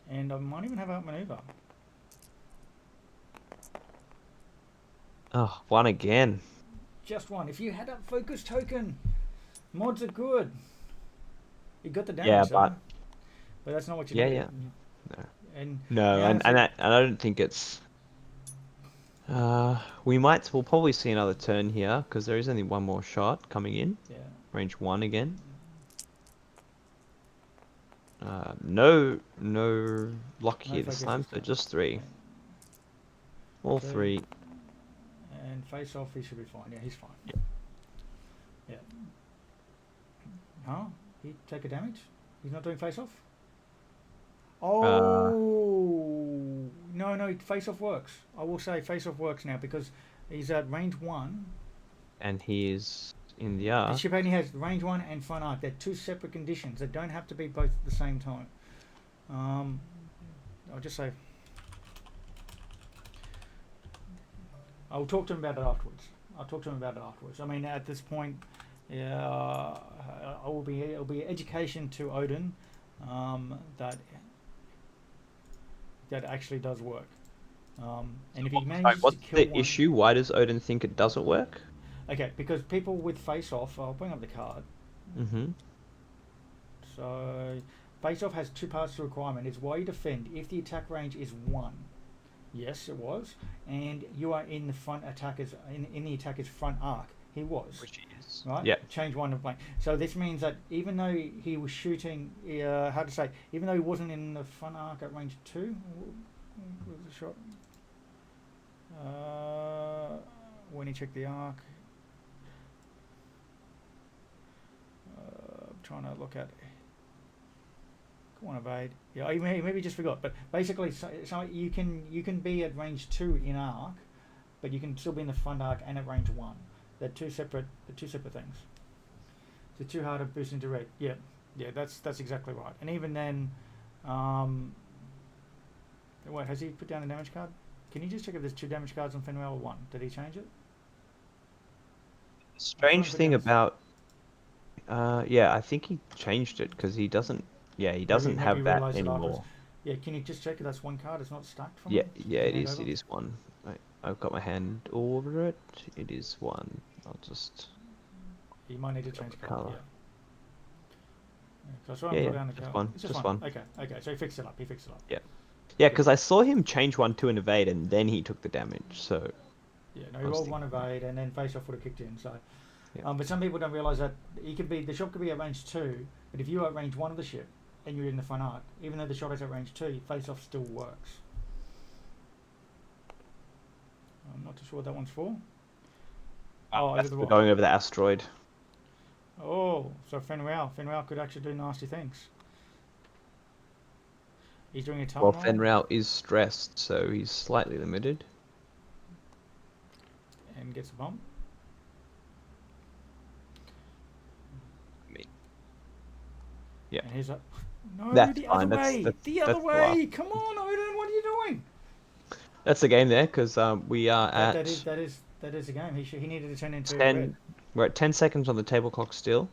And I might even have outmaneuver. Oh, 1 again. Just 1. If you had that focus token, mods are good. You got the damage, but that's not what you do. Yeah. No. And I don't think it's. We'll probably see another turn here because there is only 1 more shot coming in. Yeah. Range 1 again. No lock here this time, so just 3. All 3. And face off, he should be fine. Yeah, he's fine. Yeah. Huh? He take a damage? He's not doing face off? Oh no, face off works. I will say face off works now because he's at range 1. And he is in the arc. The ship only has range 1 and front arc. They're 2 separate conditions. They don't have to be both at the same time. I'll just say I'll talk to him about it afterwards. I mean, at this point, it'll be education to Odin that actually does work. And if he manages what's to kill the one, issue? Why does Odin think it doesn't work? Okay, because people with face off, I'll bring up the card. So face off has 2 parts to requirement. It's why you defend if the attack range is 1. Yes, it was. And you are in the front attacker's in the attacker's front arc. He was. Which he is. Right? Yeah. Change 1 of blank. So this means that even though he was shooting, even though he wasn't in the front arc at range 2, what was the shot? When he checked the arc, I'm trying to look at. One evade. Yeah, I maybe just forgot. But basically, so you can be at range 2 in arc, but you can still be in the front arc and at range 1. They're two separate things. So 2 harder boost into red. Yeah, that's exactly right. And even then, wait, has he put down a damage card? Can you just check if there's 2 damage cards on Fenrir or 1? Did he change it? Strange thing about, yeah, I think he changed it because he doesn't. Yeah, he doesn't maybe have that realised it afterwards. anymore. Yeah, can you just check if that's 1 card? It's not stacked from Yeah, him? yeah, it Hand is. over? It is 1. I've got my hand over it. It is 1. I'll just. You might need to change colour. Colour. Yeah. So I saw him Yeah, put yeah, down the just colour. 1. It's Just one. 1. Okay. So he fixed it up. Yeah, because I saw him change 1 to an evade, and then he took the damage. So Yeah, no, he I was rolled 1 thinking- evade and then face off would have kicked in. So, Yeah. but some people don't realise that the shot could be at range 2, but if you are at range 1 of the ship and you're in the front arc, even though the shot is at range 2, face off still works. I'm not too sure what that one's for. Oh, over that's the for rock. going over the asteroid. Oh, so Fenrir could actually do nasty things. He's doing a time Well, roll. Fenrir is stressed, so he's slightly limited. And gets a bump. Yeah. And he's up. No, That's the fine, other that's- way. that's- The other that's way. Come on, Odin. What are you doing? That's the game there, because we are That at is a game. He needed to turn into 10. red. We're at 10 seconds on the table clock still.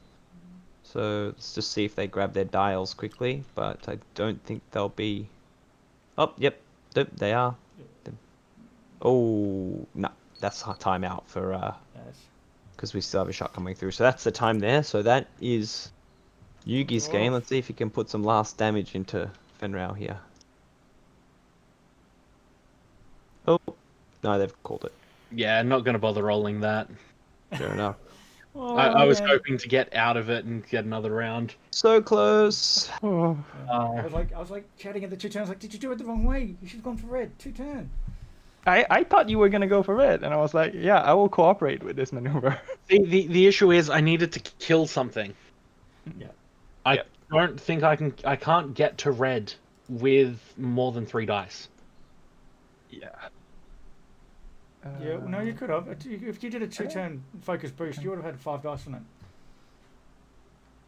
So let's just see if they grab their dials quickly. But I don't think they'll be. Oh, yep, they are. Oh, no, that's a timeout for Yes. because we still have a shot coming through. So that's the time there. So that is Yugi's game. Oh. Let's see if he can put some last damage into Fenrir here. Oh, no, they've called it. Yeah, not going to bother rolling that. Fair enough. Oh, I was man. hoping to get out of it and get another round. So close. Oh, Yeah. I was like chatting at the 2 turns. Like, did you do it the wrong way? You should have gone for red. 2 turn. I thought you were gonna go for it, and I was like, yeah, I will cooperate with this maneuver. The issue is I needed to kill something. Yeah. I don't think I can't get to red with more than 3 dice. Yeah. Yeah. No, you could have. If you did a 2-turn focus boost, you would have had 5 dice on it.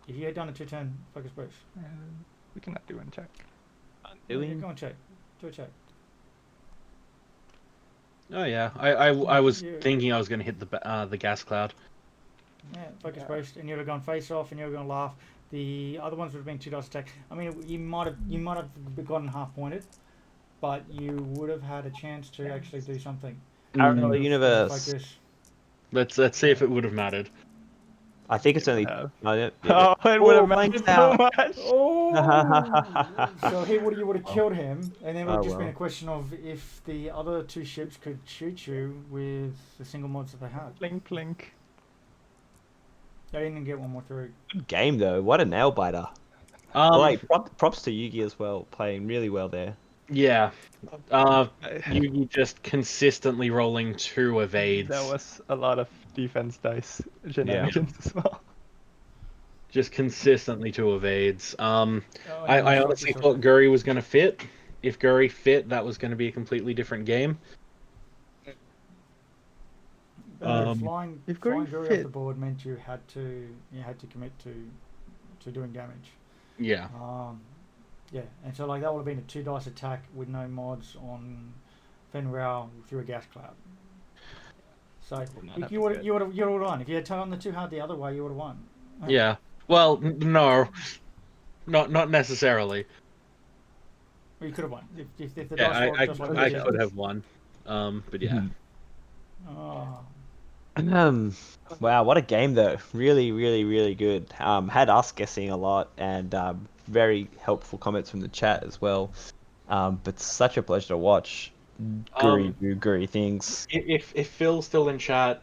If you had done a 2-turn focus boost. We cannot do one check. Yeah, go and check. Do a check. Oh yeah, I was Yeah. thinking I was going to hit the gas cloud. Yeah, focus boost, and you would have gone face off, and you were going to laugh. The other ones would have been 2 dice attack. I mean, you might have gotten half pointed, but you would have had a chance to actually do something. Parallel With universe. focus. Let's see if it would have mattered. I think it's only. have. No, yeah, Oh, it would Oh, have mattered blanked so out. much. Oh, so you would have killed him, and then it would have Oh, just been well. a question of if the other 2 ships could shoot you with the single mods that they had. Clink, clink. They didn't get one more through. Good game though. What a nail biter. Props to Yugi as well, playing really well there. Yeah. You just consistently rolling 2 evades. That was a lot of defense dice shenanigans as well. Just consistently 2 evades. Oh, I honestly thought Guri was going to fit. If Guri fit, that was going to be a completely different game. Flying if Guri Guri off fit- the board meant you had to commit to doing damage. Yeah. Yeah, and so like that would have been a 2 dice attack with no mods on Fenrir through a gas cloud. So you would have won if you had taken the 2 hard the other way. You would have won. Yeah. Well, no, not necessarily. Well, you could have won if the Yeah, dice rolled just like I you did. could have won. But yeah. Oh, Wow, what a game though. Really, really, really good. Had us guessing a lot and very helpful comments from the chat as well. But such a pleasure to watch. Guri do Guri things. If Phil's still in chat,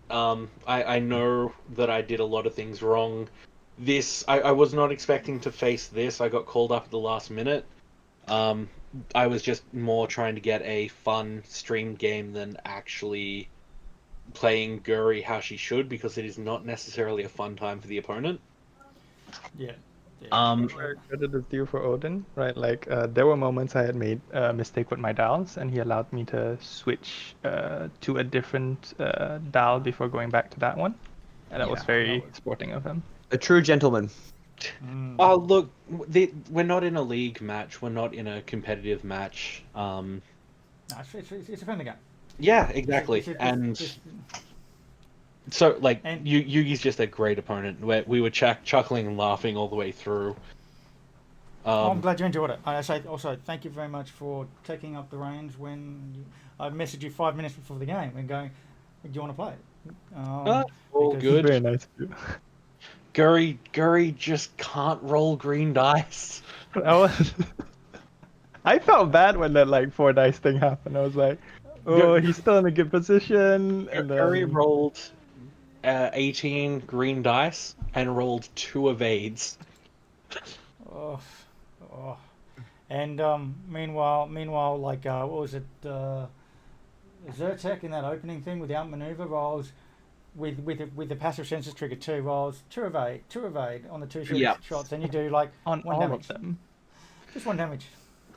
I know that I did a lot of things wrong. I was not expecting to face this. I got called up at the last minute. I was just more trying to get a fun streamed game than actually playing Guri how she should, because it is not necessarily a fun time for the opponent. yeah. Um, Credit is due for Odin, right? Like, there were moments I had made a mistake with my dials, and he allowed me to switch to a different dial before going back to that one. And that was Yeah. very sporting of him. A true gentleman. Oh, look, we're not in a league match. We're not in a competitive match. No, it's a friendly game. Yeah, exactly. And so, like, And Yugi's just a great opponent. We were chuckling and laughing all the way through. I'm glad you enjoyed it. I say also thank you very much for taking up the reins when I messaged you 5 minutes before the game and going, "Do you want to play it?" All because- good. Very nice of you. Gurry just can't roll green dice. I felt bad when that like 4 dice thing happened. I was like, oh, he's still in a good position. And Gurry then rolled 18 green dice and rolled 2 evades. Oh, oh. And meanwhile, like what was it? Zyrtec in that opening thing with the outmaneuver rolls with the passive senses trigger 2 rolls, 2 evade on the 2 shots, and you do like on 1 all damage, of them. just 1 damage.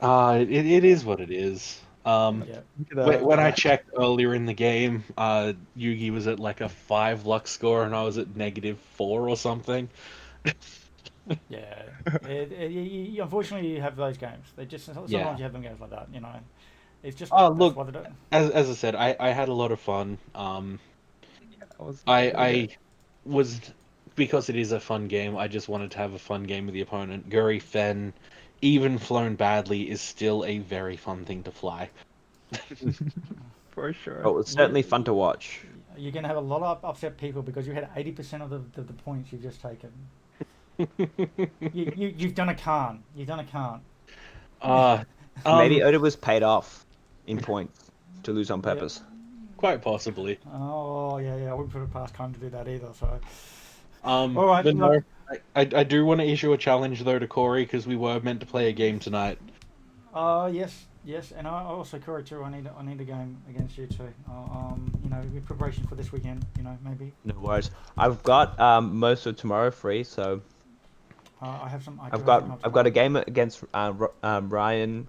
It is what it is. Yeah. When I checked earlier in the game, Yugi was at like a 5 luck score and I was at -4 or something. Yeah. Unfortunately, you have those games. They just sometimes Yeah. you have them games like that. You know, it's just Oh, that's look, what they do. As I said, I had a lot of fun. That was I really good. was, because it is a fun game, I just wanted to have a fun game with the opponent. Guri Fen, even flown badly, is still a very fun thing to fly. For sure. Oh, it's certainly fun to watch. You're going to have a lot of upset people because you had 80% of the points you've just taken. You've done a Khan. You've done a Khan. Maybe Oda was paid off in points to lose on purpose. Quite possibly. Oh, yeah. I wouldn't put it past Khan to do that either, so... All right, but look. no, I do want to issue a challenge, though, to Corey, because we were meant to play a game tonight. Yes, and I also, Corey, too, I need a game against you, too. In preparation for this weekend, maybe. No worries. I've got most of tomorrow free, so I have some... I've got a game against Ryan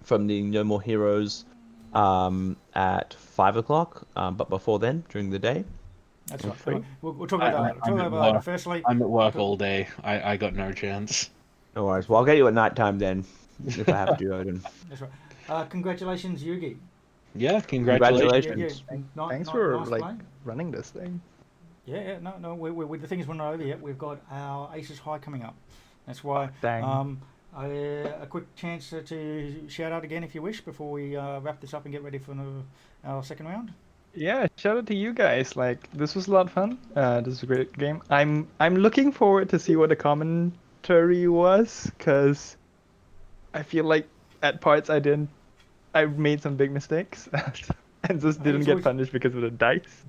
from the No More Heroes at 5 o'clock, but before then, during the day. That's I'm right. free. We'll talk about that later. Talk about that later. Firstly... I'm at work all day. I got no chance. No worries. Well, I'll get you at night time then, if I have to, Odin. That's right. Congratulations, Yugi. Yeah, congratulations. Thanks for nice like play. running this thing. Yeah, no. The thing is, we're not over yet. We've got our Aces High coming up. That's why. Dang. A quick chance to shout out again if you wish before we wrap this up and get ready for our second round. Yeah, shout out to you guys. Like, this was a lot of fun. This is a great game. I'm looking forward to see what the commentary was, because I feel like at parts I made some big mistakes and just didn't get punished because of the dice.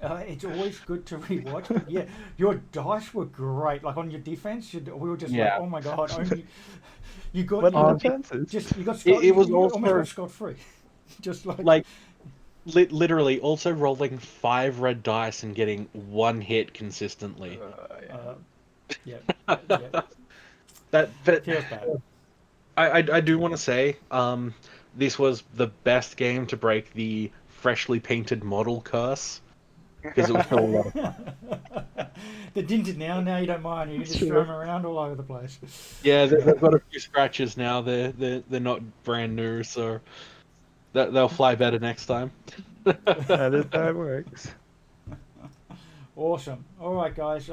It's always good to rewatch, but yeah, your dice were great. Like on your defense, we were just like, oh my god, only you got What are the chances? you got It was you also almost got scot-free. Just like literally also rolling 5 red dice and getting 1 hit consistently. Yeah. That Feels bad. I do want to say, this was the best game to break the freshly painted model curse, because it was a lot of fun. The dinted now you don't mind. You can just throw them around all over the place. Yeah, they've got a few scratches now. They're not brand new, so they'll fly better next time. That is how it works. Awesome. All right, guys.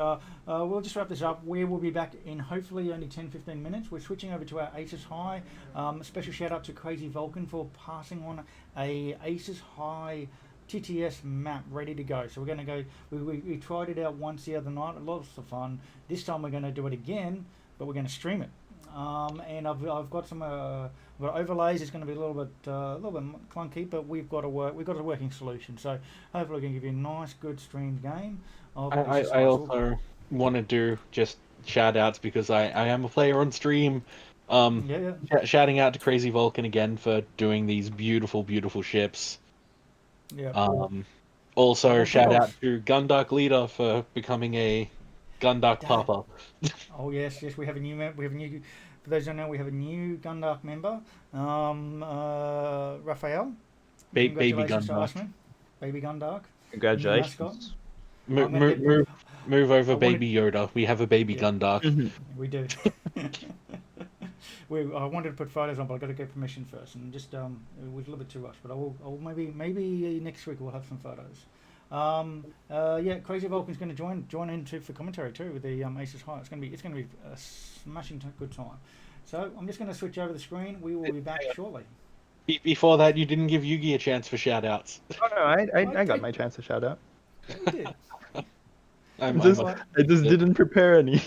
We'll just wrap this up. We will be back in hopefully only 10-15 minutes. We're switching over to our Aces High. Special shout out to Crazy Vulcan for passing on a Aces High TTS map ready to go. So we're going to go. We tried it out once the other night. Lots of fun. This time we're going to do it again, but we're going to stream it. And I've got some overlays. It's going to be a little bit clunky, but we've got a working solution. So hopefully we can give you a nice, good streamed game. I also want to do just shout outs because I am a player on stream. Shouting out to Crazy Vulcan again for doing these beautiful, beautiful ships. Yeah. Also shout out to Gundark Leader for becoming a Gundark Dad. Papa. Oh yes, yes, we have a new we have a new. For those who don't know, we have a new Gundark member, Raphael. Baby Congratulations to Gundark. Ashman, Baby Gundark, the new mascot. Congratulations. Move, I'm gonna move, get. move, move over, I wanted- Baby Yoda. We have a Baby Yeah. Gundark. We do. I wanted to put photos on, but I got to get permission first, and just it was a little bit too rushed. But I'll maybe next week we'll have some photos. Yeah, Crazy Vulcan's going to join into for commentary too with the Aces High. It's going to be a smashing good time. So I'm just going to switch over the screen. We will be back shortly. Before that, you didn't give Yugi a chance for shout-outs. Oh no, I got my chance to shout out. We did. I'm I just Right. didn't prepare any.